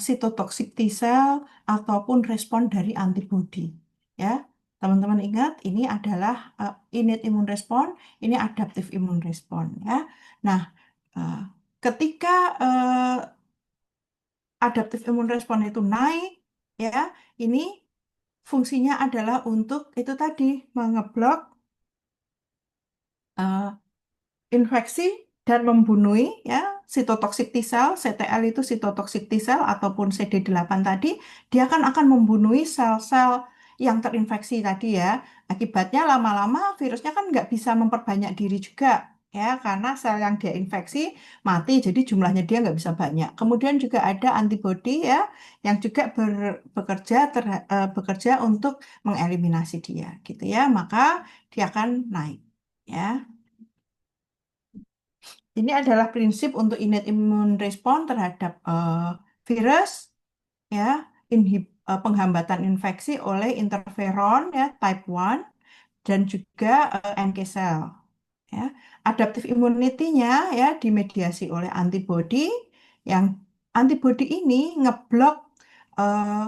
S1: sitotoksik T cell ataupun respon dari antibodi. Ya, teman-teman ingat ini adalah innate immune response, ini adaptive immune response ya. Nah, ketika adaptif imun respon itu naik, ya, ini fungsinya adalah untuk itu tadi mengeblok eh, infeksi dan membunuh ya sitotoksik T sel, CTL itu sitotoksik T sel ataupun CD8 tadi, dia akan membunuh sel-sel yang terinfeksi tadi ya. Akibatnya lama-lama virusnya kan nggak bisa memperbanyak diri juga ya karena sel yang dia infeksi mati, jadi jumlahnya dia nggak bisa banyak. Kemudian juga ada antibodi ya yang juga bekerja untuk mengeliminasi dia gitu ya. Maka dia akan naik ya. Ini adalah prinsip untuk innate immune response terhadap virus, ya, penghambatan infeksi oleh interferon ya type 1 dan juga NK cell. Ya. Adaptive immunity-nya ya dimediasi oleh antibodi yang antibodi ini ngeblok eh,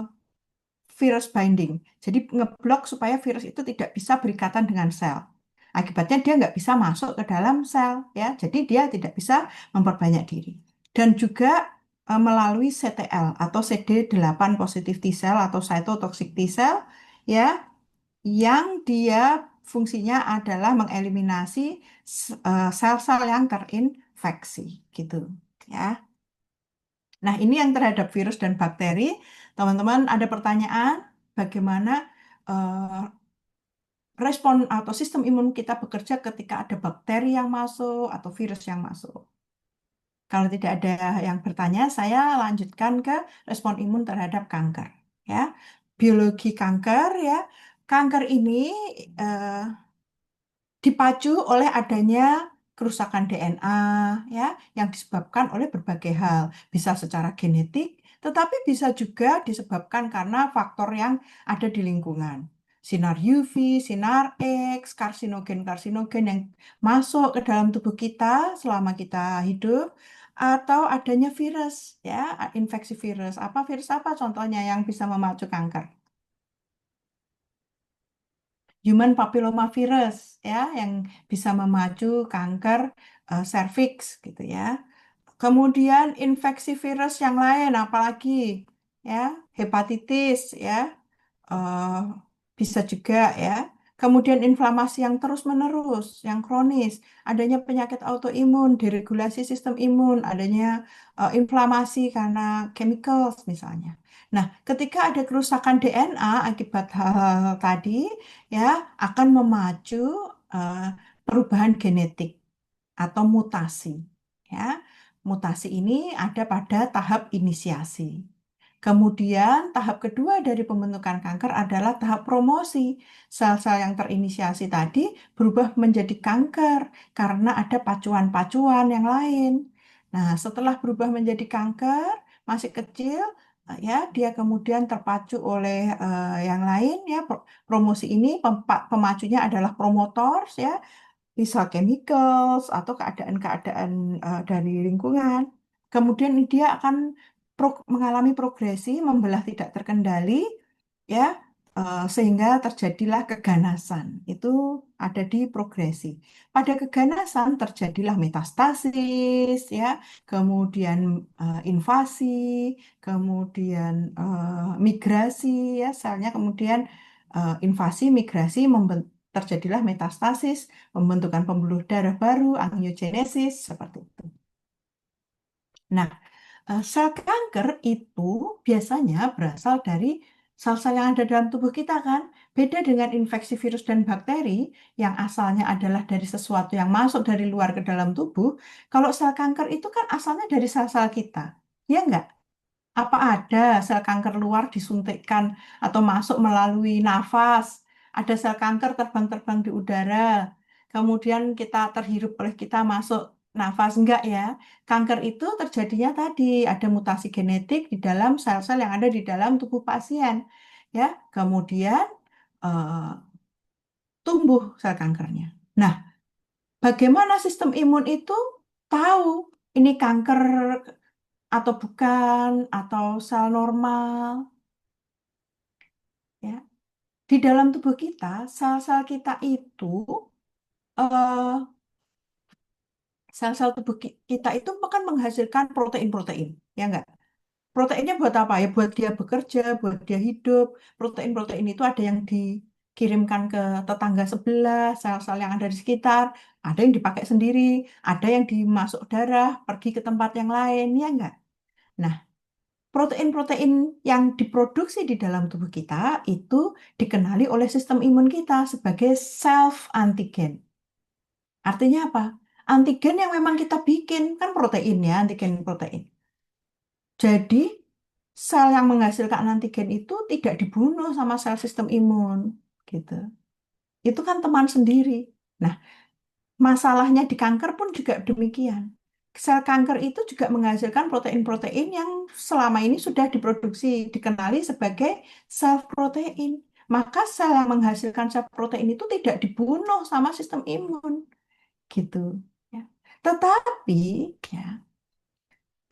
S1: virus binding. Jadi ngeblok supaya virus itu tidak bisa berikatan dengan sel. Akibatnya dia nggak bisa masuk ke dalam sel, ya. Jadi dia tidak bisa memperbanyak diri. Dan juga melalui CTL atau CD8 positif T cell atau cytotoxic T cell, ya, yang dia fungsinya adalah mengeliminasi sel-sel yang terinfeksi, gitu, ya. Nah, ini yang terhadap virus dan bakteri. Teman-teman ada pertanyaan bagaimana eh, respon atau sistem imun kita bekerja ketika ada bakteri yang masuk atau virus yang masuk. Kalau tidak ada yang bertanya, saya lanjutkan ke respon imun terhadap kanker. Ya, biologi kanker ya. Kanker ini eh, dipacu oleh adanya kerusakan DNA ya yang disebabkan oleh berbagai hal. Bisa secara genetik, tetapi bisa juga disebabkan karena faktor yang ada di lingkungan. Sinar UV, sinar X, karsinogen-karsinogen yang masuk ke dalam tubuh kita selama kita hidup atau adanya virus ya, infeksi virus. Virus apa contohnya yang bisa memacu kanker? Human papilloma virus ya yang bisa memacu kanker serviks gitu ya. Kemudian infeksi virus yang lain apalagi ya, hepatitis ya, eh, bisa juga ya. Kemudian inflamasi yang terus-menerus, yang kronis, adanya penyakit autoimun, deregulasi sistem imun, adanya inflamasi karena chemicals misalnya. Nah, ketika ada kerusakan DNA akibat hal-hal tadi, ya akan memacu eh, perubahan genetik atau mutasi. Ya, mutasi ini ada pada tahap inisiasi. Kemudian tahap kedua dari pembentukan kanker adalah tahap promosi. Sel-sel yang terinisiasi tadi berubah menjadi kanker karena ada pacuan-pacuan yang lain. Nah, setelah berubah menjadi kanker, masih kecil, ya, dia kemudian terpacu oleh yang lain ya. Promosi ini pemacunya adalah promotors ya, bisa chemicals atau keadaan-keadaan dari lingkungan. Kemudian dia akan mengalami progresi membelah tidak terkendali, ya, sehingga terjadilah keganasan. Itu ada di progresi. Pada keganasan terjadilah metastasis, ya, kemudian invasi, kemudian migrasi, ya, selnya kemudian invasi, migrasi, terjadilah metastasis, pembentukan pembuluh darah baru, angiogenesis, seperti itu. Nah, sel kanker itu biasanya berasal dari sel-sel yang ada dalam tubuh kita kan. Beda dengan infeksi virus dan bakteri yang asalnya adalah dari sesuatu yang masuk dari luar ke dalam tubuh. Kalau sel kanker itu kan asalnya dari sel-sel kita. Ya enggak? Apa ada sel kanker luar disuntikkan atau masuk melalui nafas? Ada sel kanker terbang-terbang di udara. Kemudian kita terhirup oleh kita masuk nafas. Enggak ya. Kanker itu terjadinya tadi ada mutasi genetik di dalam sel-sel yang ada di dalam tubuh pasien. Ya, kemudian eh, tumbuh sel kankernya. Nah, bagaimana sistem imun itu tahu ini kanker atau bukan, atau sel normal, ya. Di dalam tubuh kita, sel-sel kita itu eh, Sel-sel tubuh kita itu kan menghasilkan protein-protein, ya enggak? Proteinnya buat apa? Ya buat dia bekerja, buat dia hidup. Protein-protein itu ada yang dikirimkan ke tetangga sebelah, sel-sel yang ada di sekitar, ada yang dipakai sendiri, ada yang dimasuk darah, pergi ke tempat yang lain, ya enggak? Nah, protein-protein yang diproduksi di dalam tubuh kita itu dikenali oleh sistem imun kita sebagai self antigen. Artinya apa? Antigen yang memang kita bikin, kan protein ya, antigen protein. Jadi, sel yang menghasilkan antigen itu tidak dibunuh sama sel sistem imun, gitu. Itu kan teman sendiri. Nah, masalahnya di kanker pun juga demikian. Sel kanker itu juga menghasilkan protein-protein yang selama ini sudah diproduksi, dikenali sebagai sel protein. Maka sel yang menghasilkan sel protein itu tidak dibunuh sama sistem imun, gitu. Ya. Tetapi, ya,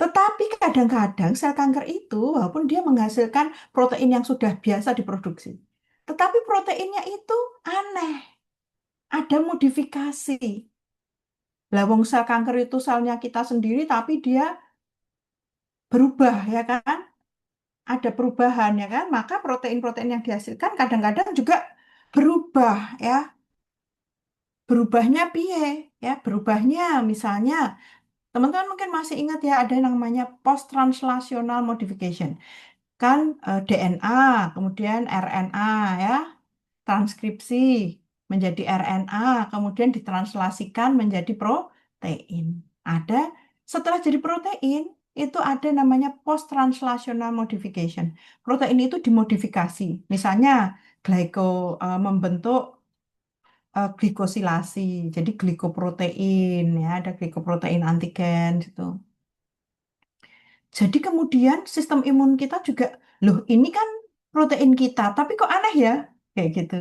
S1: tetapi kadang-kadang sel kanker itu, walaupun dia menghasilkan protein yang sudah biasa diproduksi, tetapi proteinnya itu aneh, ada modifikasi. Lah, wong sel kanker itu selnya kita sendiri, tapi dia berubah, ya kan? Ada perubahan, ya kan? Maka protein-protein yang dihasilkan kadang-kadang juga berubah, ya. Berubahnya piye? Ya, berubahnya misalnya, teman-teman mungkin masih ingat ya, ada yang namanya post-translational modification. Kan DNA, kemudian RNA ya, transkripsi menjadi RNA, kemudian ditranslasikan menjadi protein. Ada setelah jadi protein itu ada namanya post translational modification. Protein itu dimodifikasi. Misalnya membentuk glikosilasi, jadi glikoprotein ya, ada glikoprotein antigen gitu. Jadi kemudian sistem imun kita juga, loh ini kan protein kita, tapi kok aneh ya? Kayak gitu.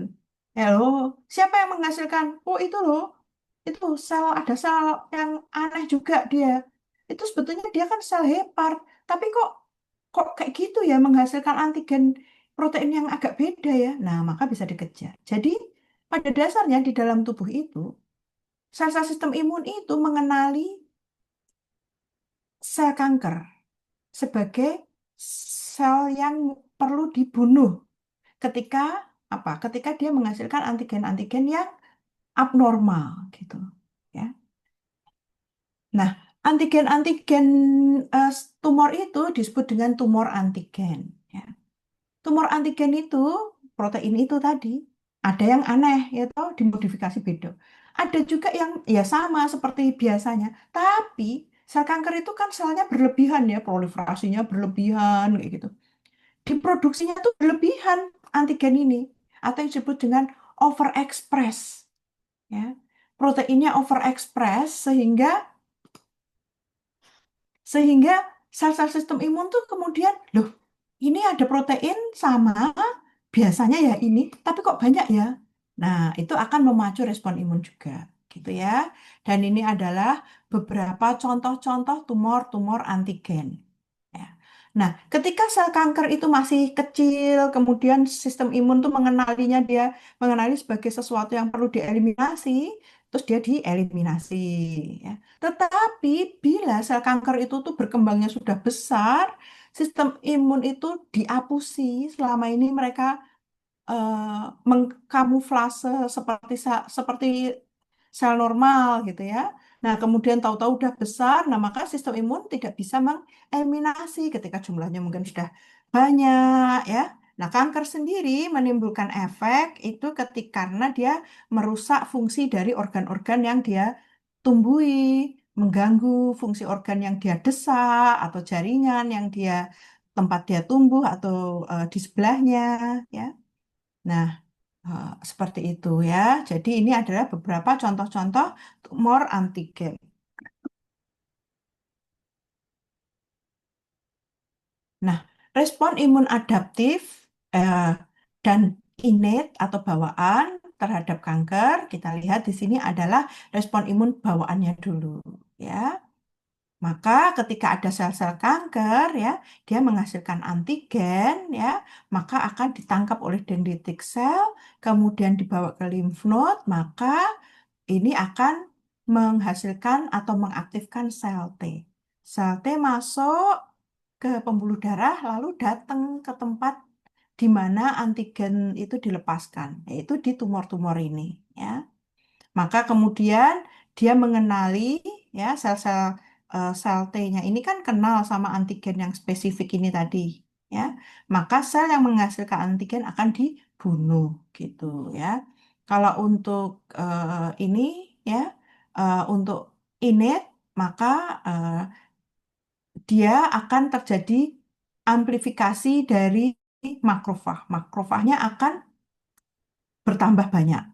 S1: Halo, siapa yang menghasilkan? Oh itu loh, itu sel, ada sel yang aneh juga dia. Itu sebetulnya dia kan sel hepar, tapi kok kayak gitu ya menghasilkan antigen protein yang agak beda ya. Nah, maka bisa dikejar. Jadi pada dasarnya di dalam tubuh itu, sel-sel sistem imun itu mengenali sel kanker sebagai sel yang perlu dibunuh ketika apa? Ketika dia menghasilkan antigen-antigen yang abnormal gitu. Ya. Nah, antigen-antigen eh, tumor itu disebut dengan tumor antigen. Ya. Tumor antigen itu protein itu tadi ada yang aneh yaitu dimodifikasi beda. Ada juga yang ya sama seperti biasanya, tapi sel kanker itu kan selnya berlebihan ya, proliferasinya berlebihan kayak gitu. Diproduksinya tuh berlebihan antigen ini atau yang disebut dengan overexpress ya. Proteinnya overexpress sehingga sehingga sel-sel sistem imun tuh kemudian loh ini ada protein sama biasanya ya ini tapi kok banyak ya. Nah, itu akan memacu respon imun juga gitu ya. Dan ini adalah beberapa contoh-contoh tumor-tumor antigen. Ya. Nah, ketika sel kanker itu masih kecil, kemudian sistem imun tuh mengenali sebagai sesuatu yang perlu dieliminasi, terus dia dieliminasi. Ya. Tetapi bila sel kanker itu tuh berkembangnya sudah besar, sistem imun itu diapusi. Selama ini mereka mengkamuflase seperti sel normal gitu ya. Nah, kemudian tahu-tahu udah besar, nah maka sistem imun tidak bisa mengeliminasi ketika jumlahnya mungkin sudah banyak ya. Nah, kanker sendiri menimbulkan efek itu karena dia merusak fungsi dari organ-organ yang dia tumbuhi, mengganggu fungsi organ yang dia desak atau jaringan yang tempat dia tumbuh atau di sebelahnya ya. Nah, seperti itu ya. Jadi ini adalah beberapa contoh-contoh tumor antigen. Nah, respon imun adaptif eh, dan innate atau bawaan terhadap kanker, kita lihat di sini adalah respon imun bawaannya dulu ya. Maka ketika ada sel-sel kanker ya, dia menghasilkan antigen ya, maka akan ditangkap oleh dendritic cell, kemudian dibawa ke lymph node, maka ini akan menghasilkan atau mengaktifkan sel T. Sel T masuk ke pembuluh darah lalu datang ke tempat di mana antigen itu dilepaskan, yaitu di tumor-tumor ini, ya. Maka kemudian dia mengenali, ya, sel-sel sel T-nya ini kan kenal sama antigen yang spesifik ini tadi, ya. Maka sel yang menghasilkan antigen akan dibunuh gitu, ya. Kalau untuk ini, ya, untuk innate, maka eh, dia akan terjadi amplifikasi dari makrofag. Makrofagnya akan bertambah banyak.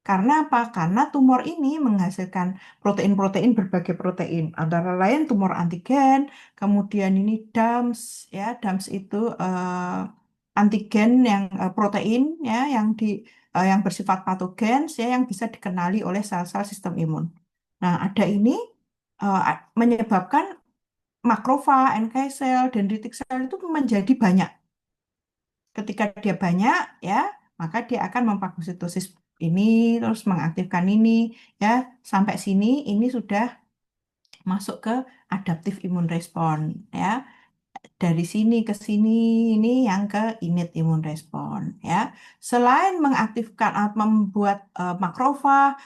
S1: Karena apa? Karena tumor ini menghasilkan protein-protein, berbagai protein, antara lain tumor antigen, kemudian ini DAMS, ya, DAMS itu antigen yang protein, ya, yang bersifat patogen, ya, yang bisa dikenali oleh sel-sel sistem imun. Nah, ada ini menyebabkan makrofag, NK sel, dendritik sel itu menjadi banyak. Ketika dia banyak, ya, maka dia akan memfagositosis ini, terus mengaktifkan ini, ya, sampai sini ini sudah masuk ke adaptif imun respon, ya. Dari sini ke sini ini yang ke innate imun respon, ya. Selain mengaktifkan membuat makrofag,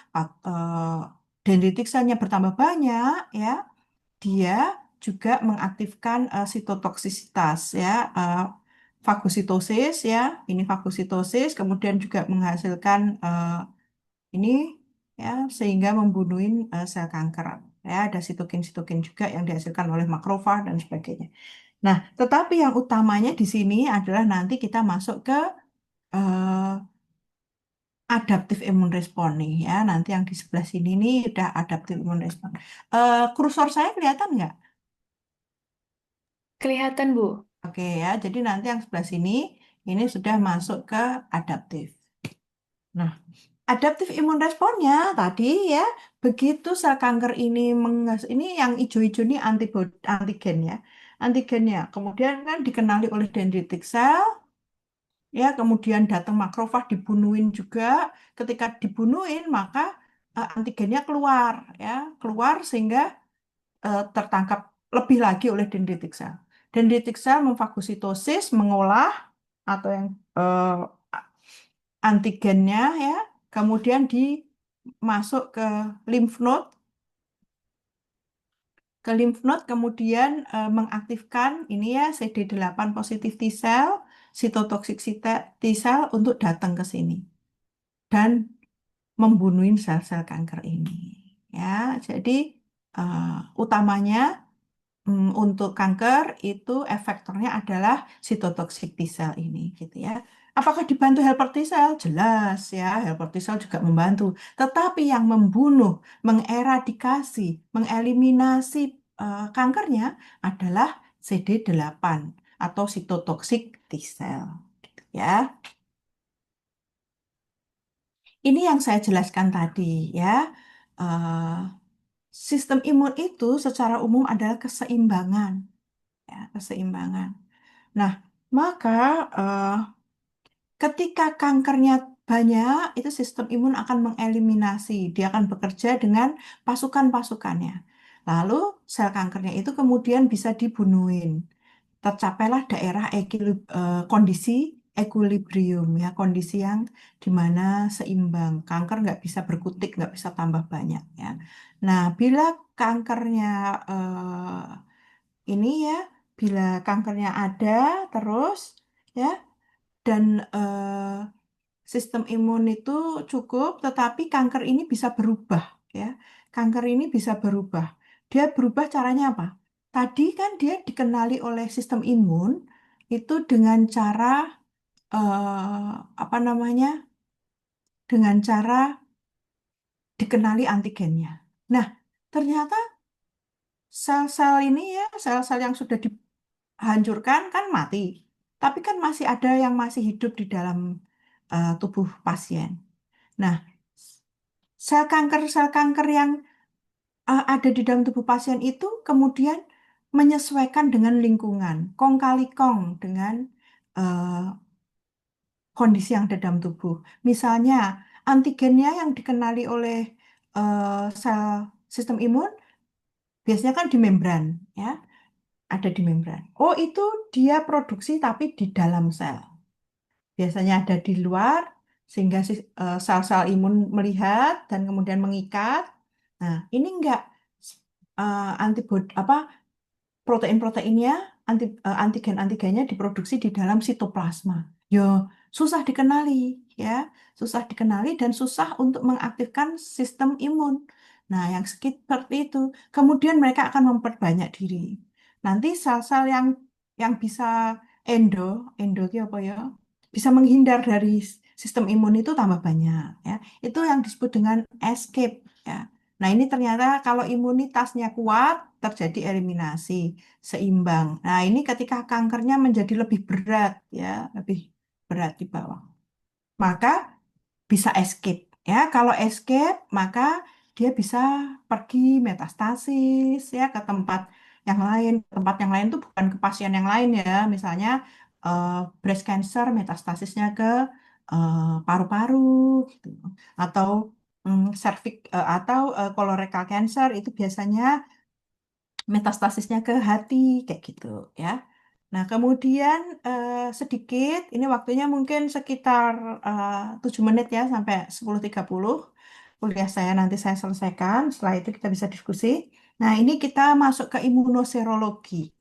S1: dendritik selnya bertambah banyak, ya, dia juga mengaktifkan sitotoksisitas, ya, fagositosis, ya, ini fagositosis, kemudian juga menghasilkan ini, ya, sehingga membunuhin sel kanker, ya, ada sitokin-sitokin juga yang dihasilkan oleh makrofag dan sebagainya. Nah, tetapi yang utamanya di sini adalah nanti kita masuk ke eh, adaptif imun respon nih, ya, nanti yang di sebelah sini nih udah adaptif imun respon. Kursor saya kelihatan nggak?
S2: Kelihatan, Bu.
S1: Oke, ya, jadi nanti yang sebelah sini ini sudah masuk ke adaptif. Nah, adaptif imun responnya tadi, ya, begitu sel kanker ini ini yang hijau-hijau ini antibody antigen, ya. Antigennya kemudian kan dikenali oleh dendritic cell, ya, kemudian datang makrofag dibunuhin juga. Ketika dibunuhin maka antigennya keluar, ya, keluar sehingga tertangkap lebih lagi oleh dendritic cell. Dendritic cell memfagositosis, mengolah atau yang antigennya, ya, kemudian dimasuk ke lymph node, kemudian mengaktifkan ini, ya, CD8 positif T cell, sitotoksik T cell untuk datang ke sini dan membunuhin sel-sel kanker ini, ya. Jadi utamanya untuk kanker itu efektornya adalah sitotoxic T cell ini, gitu, ya. Apakah dibantu helper T cell? Jelas, ya, helper T cell juga membantu. Tetapi yang membunuh, mengeradikasi, mengeliminasi kankernya adalah CD8 atau sitotoxic T cell, gitu, ya. Ini yang saya jelaskan tadi, ya. Eh, Sistem imun itu secara umum adalah keseimbangan, ya, keseimbangan. Nah, maka eh, ketika kankernya banyak, itu sistem imun akan mengeliminasi. Dia akan bekerja dengan pasukan-pasukannya. Lalu sel kankernya itu kemudian bisa dibunuhin. Tercapailah daerah kondisi equilibrium, ya, kondisi yang dimana seimbang. Kanker nggak bisa berkutik, nggak bisa tambah banyak, ya. Nah, bila kankernya ini, ya, bila kankernya ada terus, ya, dan sistem imun itu cukup, tetapi kanker ini bisa berubah, ya. Kanker ini bisa berubah. Dia berubah caranya apa? Tadi kan dia dikenali oleh sistem imun itu dengan cara apa namanya? Dengan cara dikenali antigennya. Nah, ternyata sel-sel ini, ya, sel-sel yang sudah dihancurkan kan mati. Tapi kan masih ada yang masih hidup di dalam tubuh pasien. Nah, sel kanker yang ada di dalam tubuh pasien itu kemudian menyesuaikan dengan lingkungan, kong kali kong dengan eh, kondisi yang ada dalam tubuh. Misalnya, antigennya yang dikenali oleh sel sistem imun biasanya kan di membran, ya, ada di membran. Oh, itu dia produksi tapi di dalam sel. Biasanya ada di luar, sehingga sel-sel imun melihat dan kemudian mengikat. Nah, ini enggak antibodi apa protein-proteinnya, antigen-antigennya diproduksi di dalam sitoplasma. Yo, susah dikenali, ya, susah dikenali dan susah untuk mengaktifkan sistem imun. Nah, yang seperti itu, kemudian mereka akan memperbanyak diri. Nanti sel-sel yang bisa endo, endo itu apa ya? Bisa menghindar dari sistem imun itu tambah banyak, ya. Itu yang disebut dengan escape, ya. Nah, ini ternyata kalau imunitasnya kuat, terjadi eliminasi, seimbang. Nah, ini ketika kankernya menjadi lebih berat, ya, lebih berat di bawah. Maka bisa escape. Ya, kalau escape, maka dia bisa pergi metastasis, ya, ke tempat yang lain. Tempat yang lain itu bukan ke pasien yang lain, ya. Misalnya eh, breast cancer metastasisnya ke paru-paru, gitu. Atau atau colorectal cancer itu biasanya metastasisnya ke hati, kayak gitu, ya. Nah, kemudian sedikit, ini waktunya mungkin sekitar 7 menit, ya, sampai 10.30 kuliah saya nanti saya selesaikan. Setelah itu kita bisa diskusi. Nah, ini kita masuk ke imunoserologi,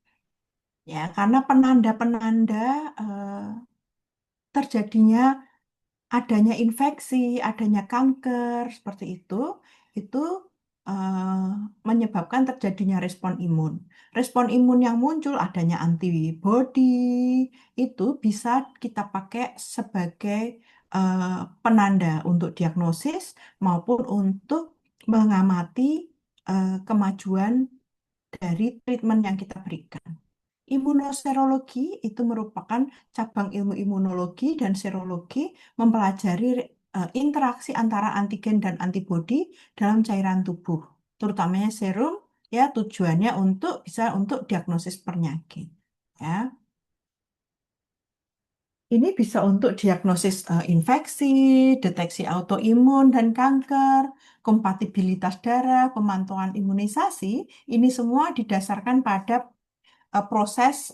S1: ya, karena penanda-penanda eh, terjadinya adanya infeksi, adanya kanker seperti itu eh, menyebabkan terjadinya respon imun. Respon imun yang muncul adanya antibodi itu bisa kita pakai sebagai eh, penanda untuk diagnosis maupun untuk mengamati kemajuan dari treatment yang kita berikan. Imunoserologi itu merupakan cabang ilmu imunologi dan serologi mempelajari interaksi antara antigen dan antibodi dalam cairan tubuh, terutamanya serum, ya, tujuannya untuk diagnosis penyakit. Ya, ini bisa untuk diagnosis infeksi, deteksi autoimun dan kanker, kompatibilitas darah, pemantauan imunisasi. Ini semua didasarkan pada proses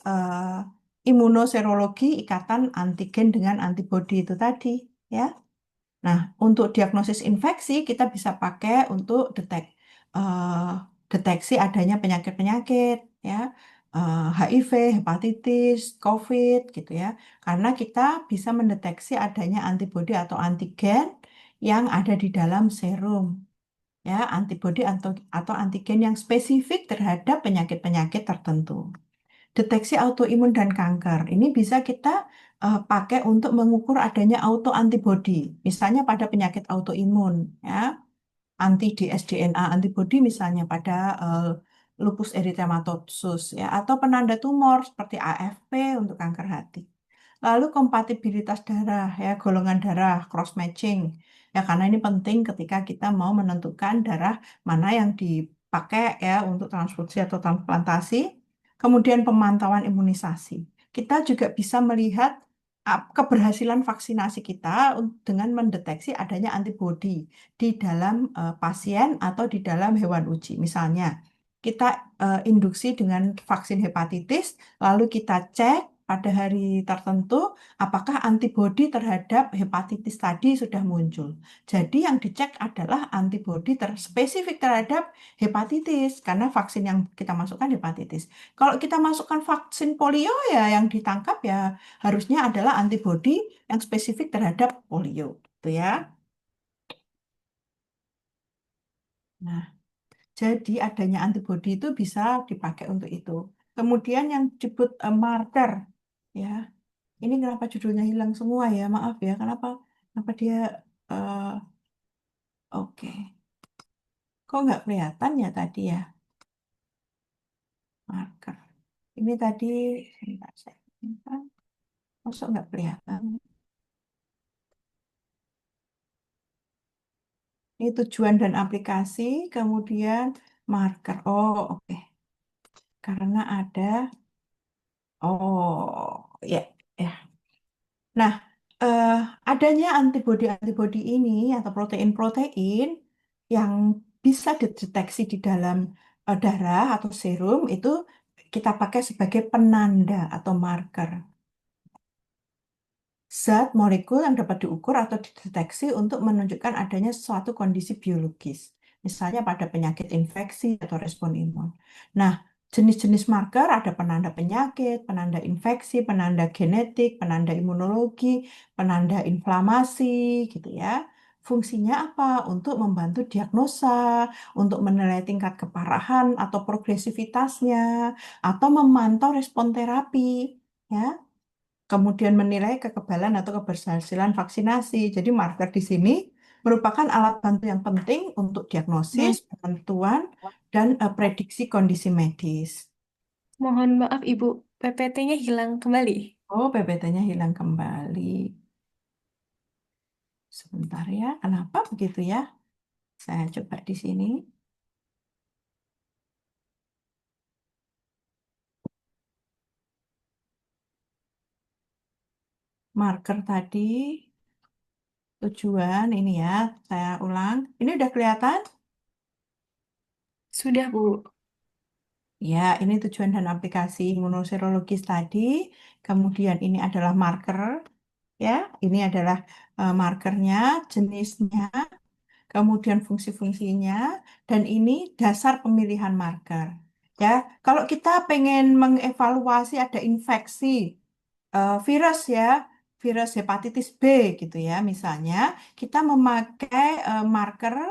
S1: imunoserologi ikatan antigen dengan antibodi itu tadi, ya. Nah, untuk diagnosis infeksi kita bisa pakai untuk eh, deteksi adanya penyakit-penyakit, ya, HIV, hepatitis, COVID, gitu, ya. Karena kita bisa mendeteksi adanya antibodi atau antigen yang ada di dalam serum, ya, antibodi atau antigen yang spesifik terhadap penyakit-penyakit tertentu. Deteksi autoimun dan kanker. Ini bisa kita pakai untuk mengukur adanya autoantibodi. Misalnya pada penyakit autoimun, ya, anti dsDNA antibodi misalnya pada lupus erythematosus, ya, atau penanda tumor seperti AFP untuk kanker hati. Lalu kompatibilitas darah, ya, golongan darah cross matching, ya, karena ini penting ketika kita mau menentukan darah mana yang dipakai, ya, untuk transfusi atau transplantasi. Kemudian pemantauan imunisasi. Kita juga bisa melihat keberhasilan vaksinasi kita dengan mendeteksi adanya antibodi di dalam pasien atau di dalam hewan uji. Misalnya, kita induksi dengan vaksin hepatitis, lalu kita cek pada hari tertentu apakah antibodi terhadap hepatitis tadi sudah muncul. Jadi yang dicek adalah antibodi spesifik terhadap hepatitis karena vaksin yang kita masukkan hepatitis. Kalau kita masukkan vaksin polio, ya yang ditangkap ya harusnya adalah antibodi yang spesifik terhadap polio, gitu, ya. Nah, jadi adanya antibodi itu bisa dipakai untuk itu. Kemudian yang disebut marker, ya. Ini kenapa judulnya hilang semua, ya? Maaf, ya. Kenapa dia eh, oke. Kok nggak kelihatan ya tadi, ya, marker. Ini tadi sebentar saya minta. Masuk nggak kelihatan? Ini tujuan dan aplikasi, kemudian marker. Oh, oke. Karena ada, oh, ya, ya. Nah, adanya antibodi-antibodi ini atau protein-protein yang bisa dideteksi di dalam darah atau serum itu kita pakai sebagai penanda atau marker. Zat molekul yang dapat diukur atau dideteksi untuk menunjukkan adanya suatu kondisi biologis, misalnya pada penyakit infeksi atau respon imun. Nah, jenis-jenis marker ada penanda penyakit, penanda infeksi, penanda genetik, penanda imunologi, penanda inflamasi, gitu ya. Fungsinya apa? Untuk membantu diagnosa, untuk menilai tingkat keparahan atau progresivitasnya, atau memantau respon terapi, ya, kemudian menilai kekebalan atau keberhasilan vaksinasi. Jadi marker di sini merupakan alat bantu yang penting untuk diagnosis, penentuan, dan prediksi kondisi medis.
S2: Mohon maaf Ibu, PPT-nya hilang kembali.
S1: Oh, PPT-nya hilang kembali. Sebentar ya, kenapa begitu ya? Saya coba di sini. Marker tadi, tujuan ini ya, saya ulang. Ini udah kelihatan?
S2: Sudah Bu.
S1: Ya, ini tujuan dan aplikasi imunoserologis tadi. Kemudian ini adalah marker. Ya, ini adalah markernya, jenisnya, kemudian fungsi-fungsinya, dan ini dasar pemilihan marker. Ya, kalau kita pengen mengevaluasi ada infeksi virus ya, virus hepatitis B gitu ya, misalnya kita memakai marker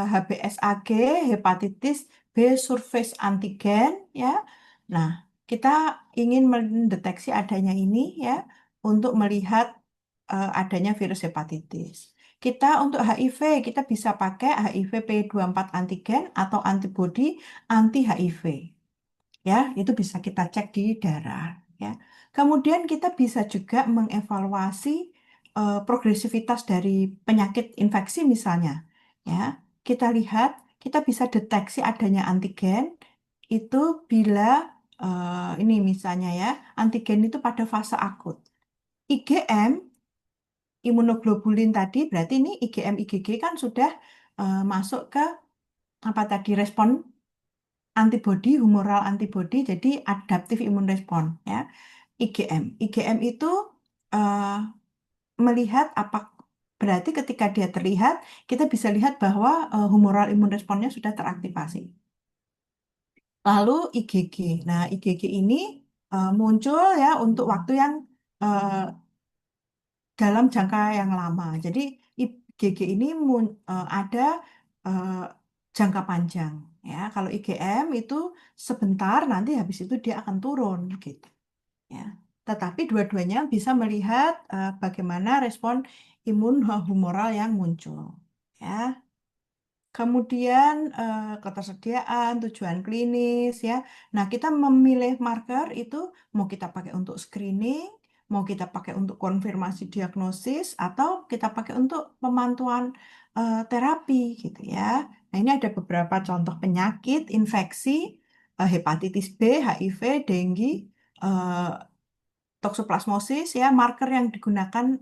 S1: HBsAg, hepatitis B surface antigen ya. Nah, kita ingin mendeteksi adanya ini ya untuk melihat adanya virus hepatitis. Kita untuk HIV, kita bisa pakai HIV P24 antigen atau antibodi anti HIV. Ya, itu bisa kita cek di darah. Ya. Kemudian kita bisa juga mengevaluasi progresivitas dari penyakit infeksi misalnya. Ya, kita lihat, kita bisa deteksi adanya antigen itu bila ini misalnya ya, antigen itu pada fase akut. IgM, imunoglobulin tadi, berarti ini IgM IgG kan sudah masuk ke apa tadi respon antibodi, humoral antibodi, jadi adaptif imun respon ya. IgM. IgM itu eh, melihat apa berarti ketika dia terlihat, kita bisa lihat bahwa humoral imun responnya sudah teraktivasi. Lalu IgG. Nah, IgG ini muncul ya untuk waktu yang eh, dalam jangka yang lama. Jadi IgG ini ada eh, jangka panjang ya. Kalau IgM itu sebentar nanti habis itu dia akan turun gitu ya. Tetapi dua-duanya bisa melihat bagaimana respon imun humoral yang muncul ya. Kemudian ketersediaan, tujuan klinis ya. Nah, kita memilih marker itu mau kita pakai untuk screening, mau kita pakai untuk konfirmasi diagnosis, atau kita pakai untuk pemantauan terapi gitu ya. Nah, ini ada beberapa contoh penyakit infeksi hepatitis B, HIV, dengue, eh, toksoplasmosis ya. Marker yang digunakan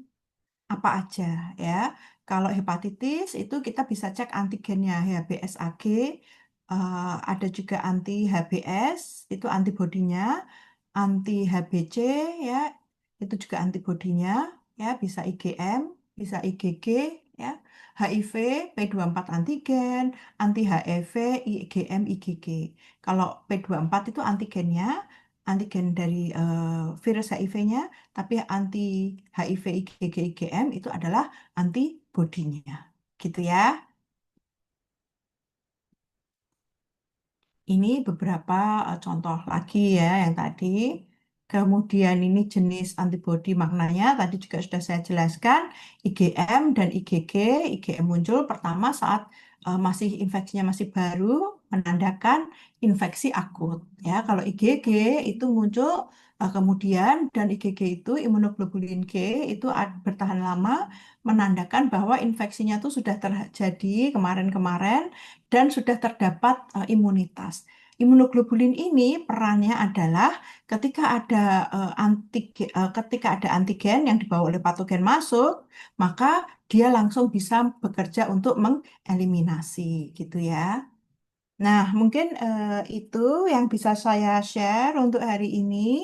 S1: apa aja ya. Kalau hepatitis itu kita bisa cek antigennya HBsAg, ada juga anti HBs, itu antibodinya, anti HBc ya, itu juga antibodinya ya, bisa IgM, bisa IgG ya. HIV P24 antigen, anti HEV, IgM, IgG. Kalau P24 itu antigennya, antigen dari virus HIV-nya, tapi anti HIV, IgG, IgM itu adalah antibodinya. Gitu ya. Ini beberapa contoh lagi ya yang tadi. Kemudian ini jenis antibodi maknanya tadi juga sudah saya jelaskan. IgM dan IgG. IgM muncul pertama saat masih infeksinya masih baru, menandakan infeksi akut. Ya, kalau IgG itu muncul kemudian dan IgG itu imunoglobulin G itu bertahan lama, menandakan bahwa infeksinya itu sudah terjadi kemarin-kemarin dan sudah terdapat imunitas. Imunoglobulin ini perannya adalah ketika ada ketika ada antigen yang dibawa oleh patogen masuk, maka dia langsung bisa bekerja untuk mengeliminasi gitu ya. Nah, mungkin itu yang bisa saya share untuk hari ini.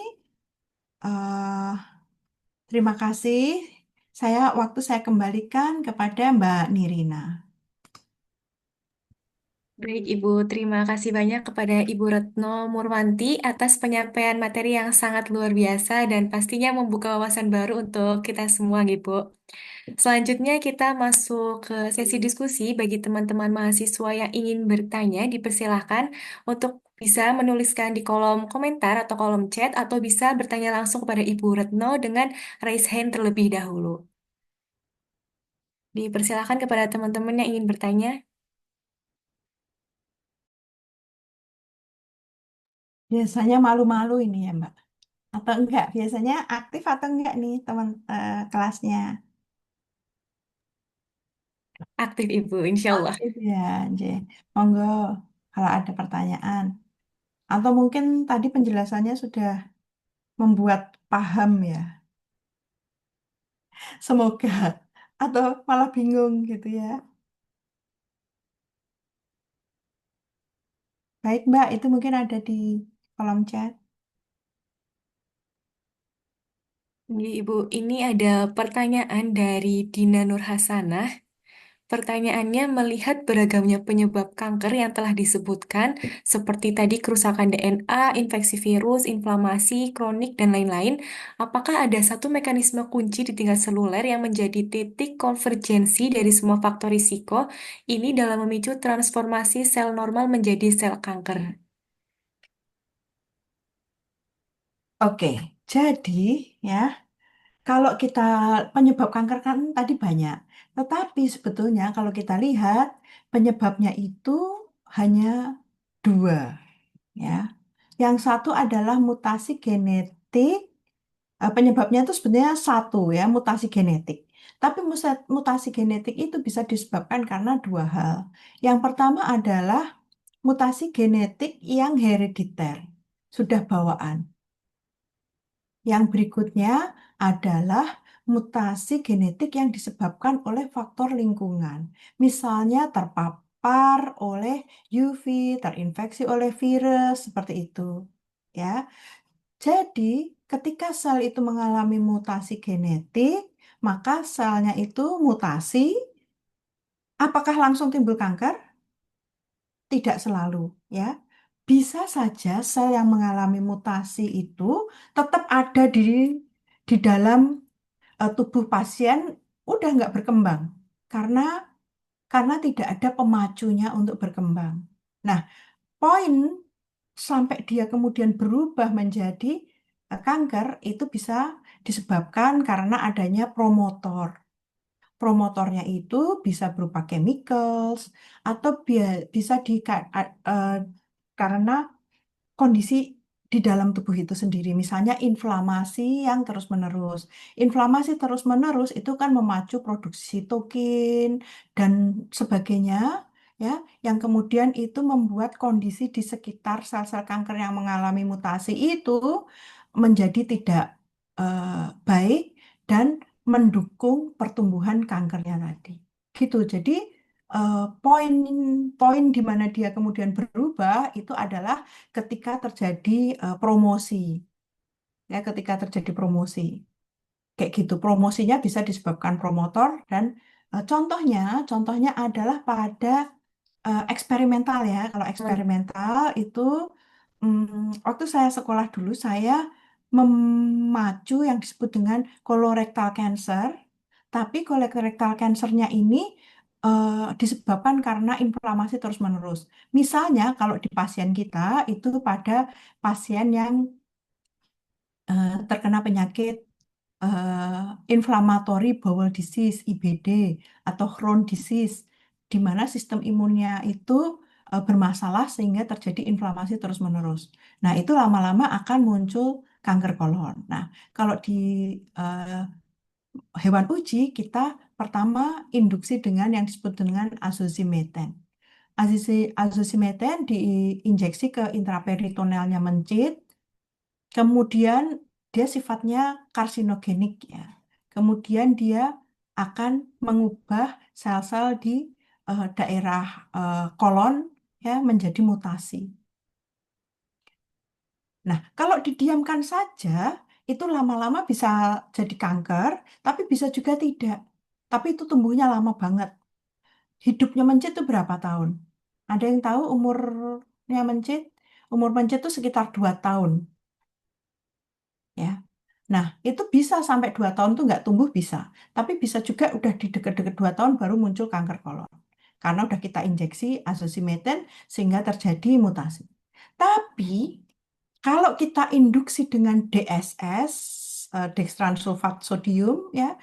S1: Eh, Terima kasih. Waktu saya kembalikan kepada Mbak Nirina.
S2: Baik, Ibu. Terima kasih banyak kepada Ibu Retno Murwanti atas penyampaian materi yang sangat luar biasa dan pastinya membuka wawasan baru untuk kita semua, Ibu. Selanjutnya kita masuk ke sesi diskusi bagi teman-teman mahasiswa yang ingin bertanya, dipersilahkan untuk bisa menuliskan di kolom komentar atau kolom chat atau bisa bertanya langsung kepada Ibu Retno dengan raise hand terlebih dahulu. Dipersilahkan kepada teman-teman yang ingin bertanya.
S1: Biasanya malu-malu ini ya, Mbak. Atau enggak? Biasanya aktif atau enggak nih teman kelasnya?
S2: Aktif Ibu, insya Allah.
S1: Aktif ya, J. Monggo kalau ada pertanyaan. Atau mungkin tadi penjelasannya sudah membuat paham ya. Semoga. Atau malah bingung gitu ya. Baik, Mbak. Itu mungkin ada di kolom chat.
S2: Jadi, Ibu, ini ada pertanyaan dari Dina Nurhasanah. Pertanyaannya, melihat beragamnya penyebab kanker yang telah disebutkan, seperti tadi kerusakan DNA, infeksi virus, inflamasi, kronik, dan lain-lain, apakah ada satu mekanisme kunci di tingkat seluler yang menjadi titik konvergensi dari semua faktor risiko ini dalam memicu transformasi sel normal menjadi sel kanker?
S1: Oke, jadi ya, kalau kita penyebab kanker kan tadi banyak. Tetapi sebetulnya kalau kita lihat penyebabnya itu hanya dua ya. Yang satu adalah mutasi genetik. Penyebabnya itu sebenarnya satu ya, mutasi genetik. Tapi mutasi genetik itu bisa disebabkan karena dua hal. Yang pertama adalah mutasi genetik yang herediter, sudah bawaan. Yang berikutnya adalah mutasi genetik yang disebabkan oleh faktor lingkungan. Misalnya terpapar oleh UV, terinfeksi oleh virus, seperti itu. Ya. Jadi, ketika sel itu mengalami mutasi genetik, maka selnya itu mutasi. Apakah langsung timbul kanker? Tidak selalu, ya. Bisa saja sel yang mengalami mutasi itu tetap ada di dalam tubuh pasien, udah nggak berkembang karena tidak ada pemacunya untuk berkembang. Nah, poin sampai dia kemudian berubah menjadi kanker itu bisa disebabkan karena adanya promotor. Promotornya itu bisa berupa chemicals atau bisa karena kondisi di dalam tubuh itu sendiri. Misalnya inflamasi yang terus-menerus. Inflamasi terus-menerus itu kan memacu produksi sitokin dan sebagainya, ya, yang kemudian itu membuat kondisi di sekitar sel-sel kanker yang mengalami mutasi itu menjadi tidak baik dan mendukung pertumbuhan kankernya tadi. Gitu. Jadi poin poin di mana dia kemudian berubah itu adalah ketika terjadi promosi, ya, ketika terjadi promosi kayak gitu. Promosinya bisa disebabkan promotor dan contohnya adalah pada eksperimental ya. Kalau eksperimental itu waktu saya sekolah dulu saya memacu yang disebut dengan colorectal cancer, tapi colorectal cancernya ini disebabkan karena inflamasi terus-menerus. Misalnya kalau di pasien kita itu pada pasien yang terkena penyakit inflammatory bowel disease (IBD) atau Crohn disease, di mana sistem imunnya itu bermasalah sehingga terjadi inflamasi terus-menerus. Nah, itu lama-lama akan muncul kanker kolon. Nah, kalau di eh, hewan uji kita pertama induksi dengan yang disebut dengan azothromycin. Azoximeten diinjeksi ke intraperitonealnya mencit, kemudian dia sifatnya karsinogenik ya. Kemudian dia akan mengubah sel-sel di daerah kolon ya menjadi mutasi. Nah, kalau didiamkan saja, itu lama-lama bisa jadi kanker, tapi bisa juga tidak. Tapi itu tumbuhnya lama banget. Hidupnya mencit itu berapa tahun? Ada yang tahu umurnya mencit? Umur mencit itu sekitar 2 tahun, ya. Nah, itu bisa sampai 2 tahun tuh nggak tumbuh bisa. Tapi bisa juga udah di deket-deket 2 tahun baru muncul kanker kolon. Karena udah kita injeksi azoxystrobin sehingga terjadi mutasi. Tapi kalau kita induksi dengan DSS, dextrans sodium, ya,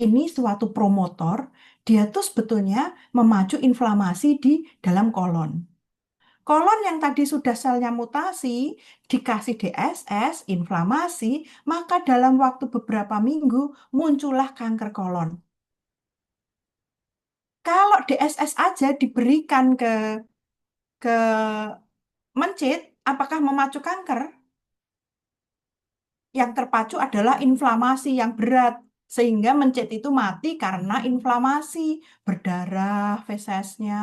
S1: ini suatu promotor, dia tuh sebetulnya memacu inflamasi di dalam kolon. Kolon yang tadi sudah selnya mutasi, dikasih DSS, inflamasi, maka dalam waktu beberapa minggu muncullah kanker kolon. Kalau DSS aja diberikan ke mencit, apakah memacu kanker? Yang terpacu adalah inflamasi yang berat, sehingga mencit itu mati karena inflamasi, berdarah fesesnya,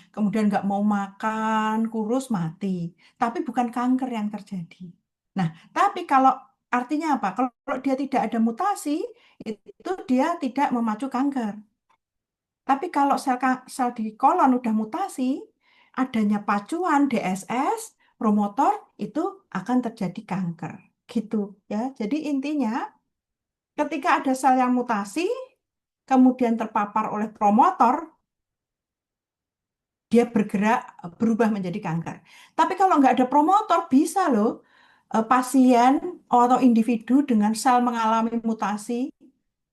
S1: kemudian nggak mau makan, kurus, mati. Tapi bukan kanker yang terjadi. Nah, tapi kalau artinya apa? Kalau dia tidak ada mutasi, itu dia tidak memacu kanker. Tapi kalau sel di kolon udah mutasi, adanya pacuan DSS, promotor, itu akan terjadi kanker. Gitu ya. Jadi intinya ketika ada sel yang mutasi, kemudian terpapar oleh promotor, dia bergerak berubah menjadi kanker. Tapi kalau nggak ada promotor, bisa loh pasien atau individu dengan sel mengalami mutasi.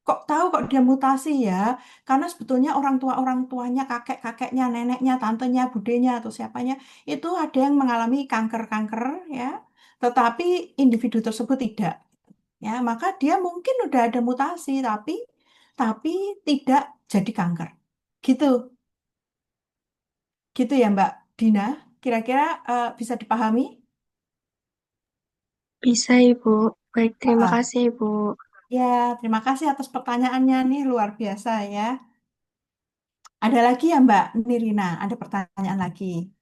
S1: Kok tahu kok dia mutasi ya? Karena sebetulnya orang tuanya, kakek-kakeknya, neneknya, tantenya, budenya atau siapanya itu ada yang mengalami kanker-kanker ya. Tetapi individu tersebut tidak. Ya, maka dia mungkin udah ada mutasi tapi tidak jadi kanker. Gitu. Gitu ya Mbak Dina. Kira-kira bisa dipahami?
S3: Bisa, Ibu. Baik, terima
S1: Ah,
S3: kasih, Ibu.
S1: ya, terima kasih atas pertanyaannya nih luar biasa ya. Ada lagi ya Mbak Nirina, ada pertanyaan lagi.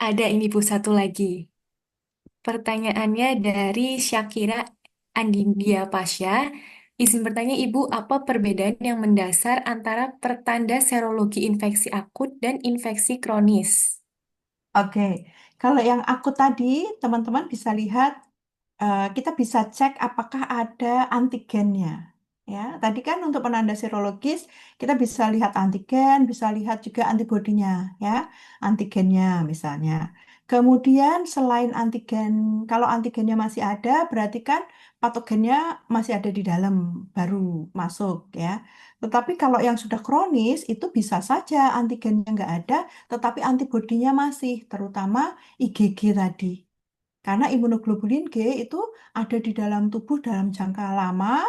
S2: Ada ini Bu satu lagi. Pertanyaannya dari Syakira Andindia Pasha. Izin bertanya Ibu, apa perbedaan yang mendasar antara pertanda serologi infeksi akut dan infeksi kronis?
S1: Oke, kalau yang aku tadi, teman-teman bisa lihat, kita bisa cek apakah ada antigennya. Ya, tadi kan untuk penanda serologis kita bisa lihat antigen, bisa lihat juga antibodinya, ya, antigennya misalnya. Kemudian selain antigen, kalau antigennya masih ada, berarti kan patogennya masih ada di dalam, baru masuk, ya. Tetapi kalau yang sudah kronis itu bisa saja antigennya nggak ada, tetapi antibodinya masih, terutama IgG tadi. Karena imunoglobulin G itu ada di dalam tubuh dalam jangka lama,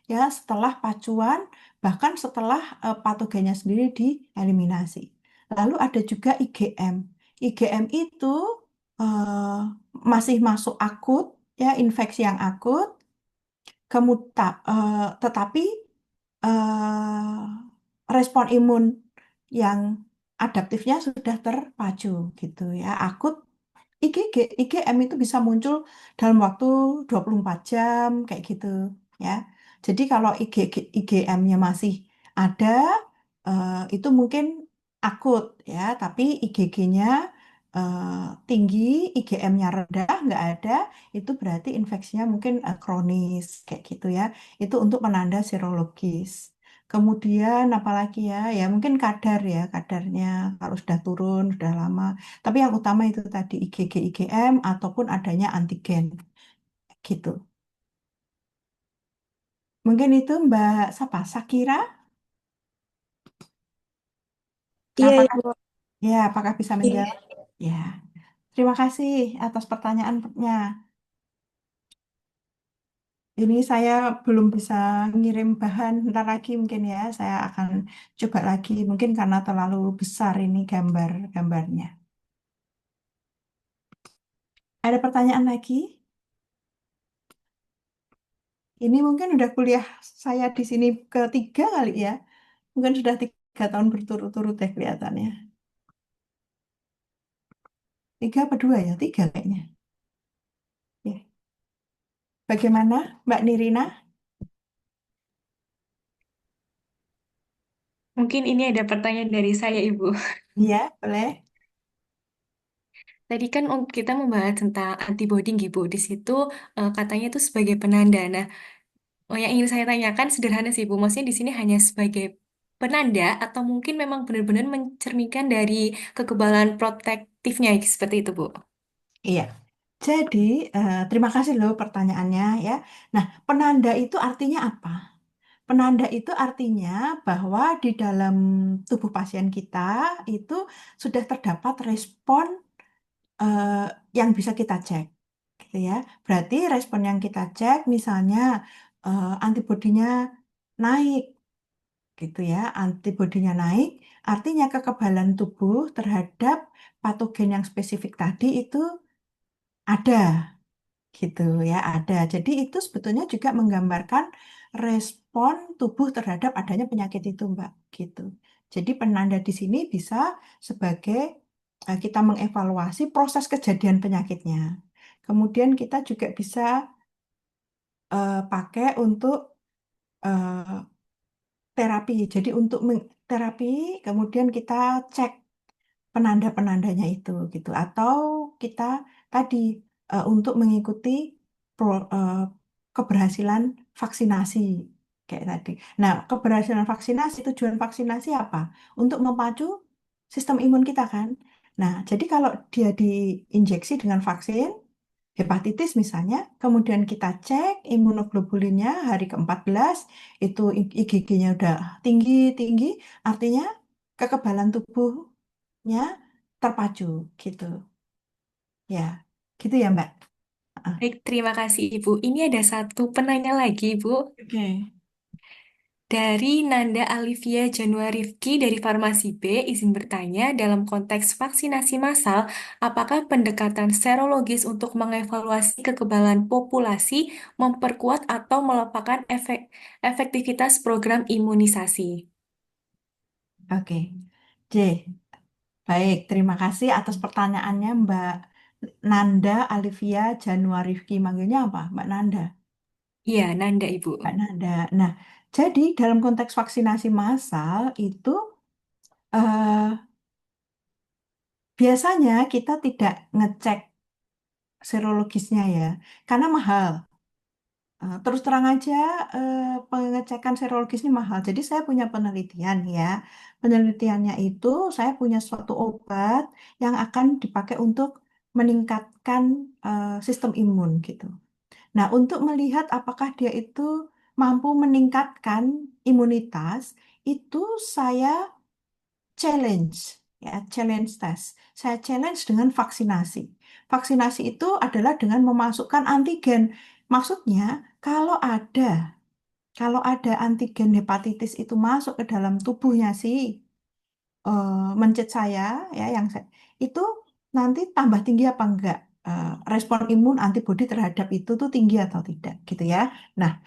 S1: ya setelah pacuan, bahkan setelah patogennya sendiri dieliminasi. Lalu ada juga IgM. IgM itu eh, masih masuk akut, ya infeksi yang akut, tetapi respon imun yang adaptifnya sudah terpacu gitu ya. Akut IgM itu bisa muncul dalam waktu 24 jam kayak gitu ya. Jadi kalau IgM-nya masih ada itu mungkin akut ya, tapi IgG-nya tinggi, IgM-nya rendah, nggak ada, itu berarti infeksinya mungkin kronis kayak gitu ya. Itu untuk penanda serologis. Kemudian apalagi ya, ya mungkin kadarnya kalau sudah turun, sudah lama. Tapi yang utama itu tadi IgG, IgM ataupun adanya antigen gitu. Mungkin itu Mbak siapa? Sakira?
S3: Iya,
S1: Apakah
S3: Ibu.
S1: apakah bisa menjawab? Ya. Terima kasih atas pertanyaannya. ini saya belum bisa ngirim bahan. Ntar lagi mungkin ya, saya akan coba lagi. Mungkin karena terlalu besar ini gambarnya. Ada pertanyaan lagi? Ini mungkin udah kuliah saya di sini ketiga kali ya. Mungkin sudah 3 tahun berturut-turut ya kelihatannya. Tiga apa dua ya? Tiga kayaknya. Ya. Bagaimana, Mbak Nirina?
S2: Mungkin ini ada pertanyaan dari saya, Ibu.
S1: Iya, boleh.
S2: Tadi kan kita membahas tentang antibody, Ibu. Di situ katanya itu sebagai penanda. Nah, yang ingin saya tanyakan sederhana sih, Bu. Maksudnya di sini hanya sebagai penanda atau mungkin memang benar-benar mencerminkan dari kekebalan protektifnya seperti itu, Bu.
S1: Iya. Jadi, terima kasih loh pertanyaannya ya. Nah, penanda itu artinya apa? Penanda itu artinya bahwa di dalam tubuh pasien kita itu sudah terdapat respon eh, yang bisa kita cek, gitu ya. Berarti respon yang kita cek, misalnya antibodinya naik, gitu ya. Antibodinya naik, artinya kekebalan tubuh terhadap patogen yang spesifik tadi itu ada. Gitu ya, ada. Jadi itu sebetulnya juga menggambarkan respon tubuh terhadap adanya penyakit itu, Mbak. Gitu. Jadi penanda di sini bisa sebagai kita mengevaluasi proses kejadian penyakitnya. Kemudian kita juga bisa pakai untuk eh, terapi. Jadi untuk terapi, kemudian kita cek penanda-penandanya itu gitu atau kita tadi untuk mengikuti eh, keberhasilan vaksinasi kayak tadi. Nah, keberhasilan vaksinasi, tujuan vaksinasi apa? Untuk memacu sistem imun kita kan. Nah, jadi kalau dia diinjeksi dengan vaksin hepatitis misalnya, kemudian kita cek imunoglobulinnya hari ke-14 itu IgG-nya udah tinggi-tinggi, artinya kekebalan tubuhnya terpacu gitu. Ya, gitu ya, Mbak. Ah,
S2: Baik, terima kasih, Ibu. Ini ada satu penanya lagi, Ibu.
S1: oke.
S2: Dari Nanda Alivia Januarifki dari Farmasi B, izin bertanya, dalam konteks vaksinasi massal, apakah pendekatan serologis untuk mengevaluasi kekebalan populasi memperkuat atau melemahkan efektivitas program imunisasi?
S1: Oke. J, baik. Terima kasih atas pertanyaannya, Mbak Nanda Alivia Januarifki. Manggilnya apa? Mbak Nanda.
S2: Iya, Nanda, Ibu.
S1: Mbak Nanda. Nah, jadi dalam konteks vaksinasi massal itu eh, biasanya kita tidak ngecek serologisnya ya, karena mahal. Terus terang aja, pengecekan serologisnya mahal. Jadi saya punya penelitian ya. Penelitiannya itu saya punya suatu obat yang akan dipakai untuk meningkatkan sistem imun gitu. Nah, untuk melihat apakah dia itu mampu meningkatkan imunitas, itu saya challenge, ya, challenge test. Saya challenge dengan vaksinasi. Vaksinasi itu adalah dengan memasukkan antigen. Maksudnya, kalau ada antigen hepatitis itu masuk ke dalam tubuhnya si mencet saya, ya, itu nanti tambah tinggi apa enggak? Respon imun antibodi terhadap itu tuh tinggi atau tidak, gitu ya. Nah,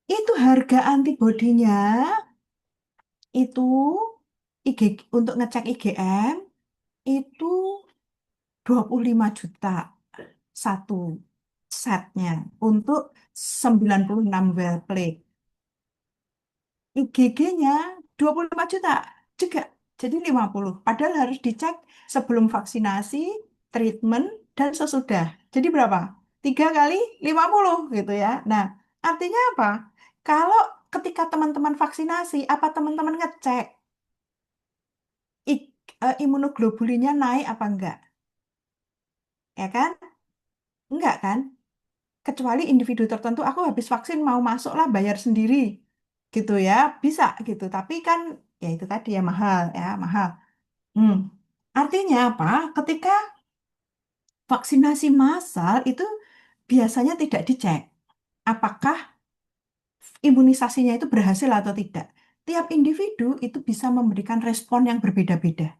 S1: itu harga antibodinya itu untuk ngecek IgM itu 25 juta satu setnya untuk 96 well plate. IgG-nya 25 juta juga. Jadi 50. Padahal harus dicek sebelum vaksinasi, treatment, dan sesudah. Jadi berapa? 3 kali 50 gitu ya. Nah, artinya apa? Kalau ketika teman-teman vaksinasi, apa teman-teman ngecek imunoglobulinnya naik apa enggak? Ya kan? Enggak kan? Kecuali individu tertentu aku habis vaksin mau masuk lah bayar sendiri gitu ya bisa gitu tapi kan ya itu tadi ya mahal. Hmm. Artinya apa ketika vaksinasi massal itu biasanya tidak dicek apakah imunisasinya itu berhasil atau tidak. Tiap individu itu bisa memberikan respon yang berbeda-beda,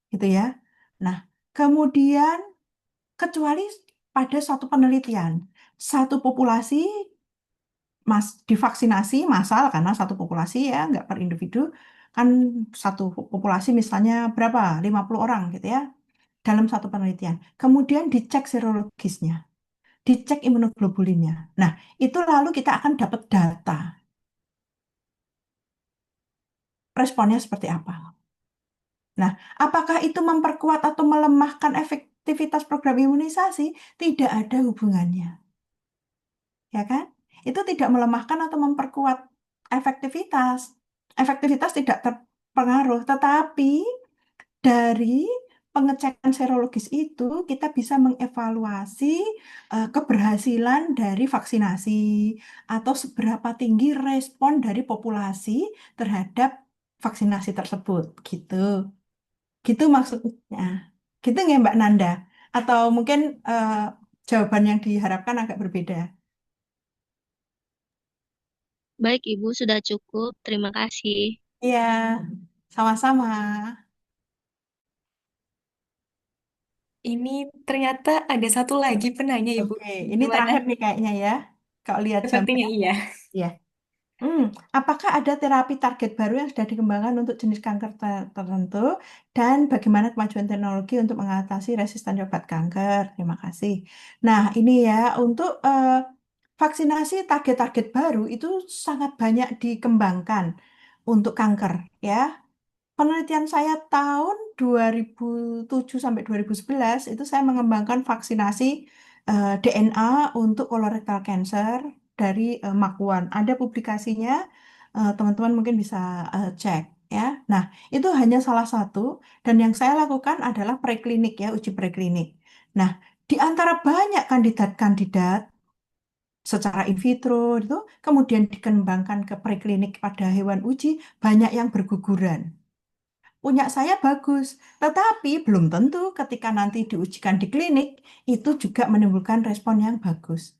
S1: gitu ya. Nah, kemudian kecuali pada suatu penelitian, satu populasi divaksinasi massal karena satu populasi ya, nggak per individu, kan satu populasi misalnya berapa? 50 orang gitu ya, dalam satu penelitian. Kemudian dicek serologisnya, dicek imunoglobulinnya. Nah, itu lalu kita akan dapat data responnya seperti apa. Nah, apakah itu memperkuat atau melemahkan efektivitas program imunisasi? Tidak ada hubungannya, ya kan? Itu tidak melemahkan atau memperkuat efektivitas. Efektivitas tidak terpengaruh, tetapi dari pengecekan serologis itu kita bisa mengevaluasi keberhasilan dari vaksinasi atau seberapa tinggi respon dari populasi terhadap vaksinasi tersebut, gitu. Gitu maksudnya. Gitu nggak Mbak Nanda? Atau mungkin eh, jawaban yang diharapkan agak berbeda.
S3: Baik, Ibu, sudah cukup. Terima kasih.
S1: Iya, sama-sama.
S2: Ini ternyata ada satu lagi penanya, Ibu.
S1: Oke, ini
S2: Gimana?
S1: terakhir nih kayaknya ya. Kalau lihat
S2: Sepertinya
S1: jamnya,
S2: iya.
S1: ya. Hmm, apakah ada terapi target baru yang sudah dikembangkan untuk jenis kanker tertentu dan bagaimana kemajuan teknologi untuk mengatasi resistensi obat kanker? Terima kasih. Nah, ini ya untuk vaksinasi target-target baru itu sangat banyak dikembangkan untuk kanker ya. Penelitian saya tahun 2007 sampai 2011 itu saya mengembangkan vaksinasi DNA untuk colorectal cancer dari MAK1. Ada publikasinya, teman-teman mungkin bisa cek ya. Nah, itu hanya salah satu dan yang saya lakukan adalah preklinik ya, uji preklinik. Nah, di antara banyak kandidat-kandidat secara in vitro itu kemudian dikembangkan ke preklinik pada hewan uji, banyak yang berguguran. Punya saya bagus, tetapi belum tentu ketika nanti diujikan di klinik itu juga menimbulkan respon yang bagus.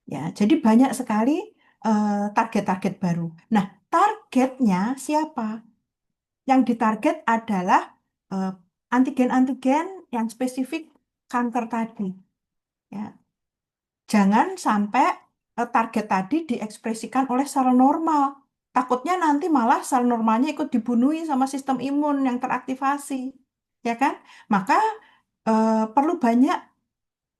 S1: Ya, jadi banyak sekali target-target baru. Nah, targetnya siapa? Yang ditarget adalah eh, antigen-antigen yang spesifik kanker tadi. Ya, jangan sampai target tadi diekspresikan oleh sel normal. Takutnya nanti malah sel normalnya ikut dibunuhi sama sistem imun yang teraktivasi. Ya kan? Maka perlu banyak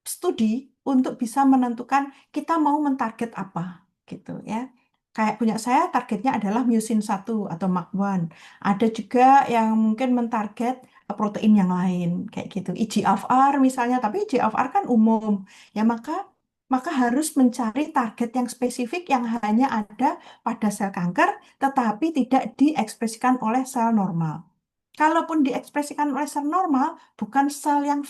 S1: studi untuk bisa menentukan kita mau mentarget apa gitu ya. Kayak punya saya targetnya adalah musin 1 atau MAC1. Ada juga yang mungkin mentarget protein yang lain kayak gitu. EGFR misalnya, tapi EGFR kan umum. Ya maka harus mencari target yang spesifik yang hanya ada pada sel kanker tetapi tidak diekspresikan oleh sel normal. Kalaupun diekspresikan oleh sel normal, bukan sel yang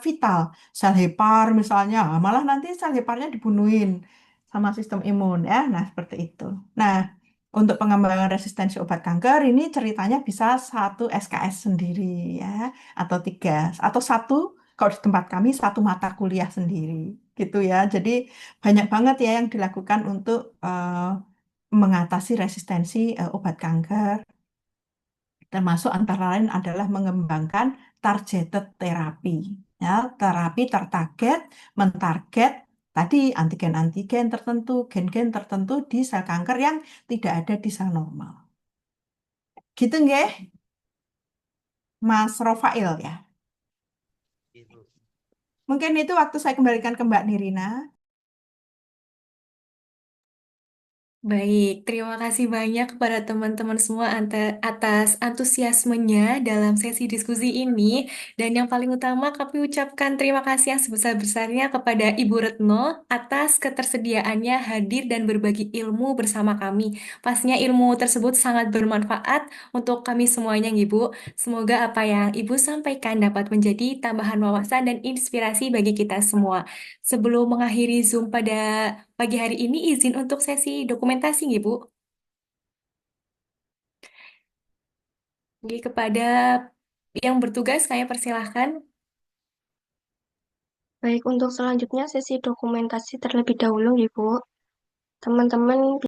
S1: vital, sel hepar misalnya, malah nanti sel heparnya dibunuhin sama sistem imun ya. Nah, seperti itu. Nah, untuk pengembangan resistensi obat kanker ini ceritanya bisa satu SKS sendiri ya, atau tiga, atau satu kalau di tempat kami satu mata kuliah sendiri gitu ya. Jadi banyak banget ya yang dilakukan untuk mengatasi resistensi obat kanker. Termasuk antara lain adalah mengembangkan targeted therapy. Ya, terapi tertarget, mentarget tadi antigen-antigen tertentu, gen-gen tertentu di sel kanker yang tidak ada di sel normal. Gitu nggih, Mas Rofail ya. Mungkin itu waktu saya kembalikan ke Mbak Nirina.
S2: Baik, terima kasih banyak kepada teman-teman semua atas antusiasmenya dalam sesi diskusi ini. Dan yang paling utama kami ucapkan terima kasih yang sebesar-besarnya kepada Ibu Retno atas ketersediaannya hadir dan berbagi ilmu bersama kami. Pastinya ilmu tersebut sangat bermanfaat untuk kami semuanya, Ibu. Semoga apa yang Ibu sampaikan dapat menjadi tambahan wawasan dan inspirasi bagi kita semua. Sebelum mengakhiri Zoom pada pagi hari ini, izin untuk sesi dokumentasi, Ibu. Jadi kepada yang bertugas, saya persilahkan.
S3: Baik, untuk selanjutnya sesi dokumentasi terlebih dahulu, Ibu. Teman-teman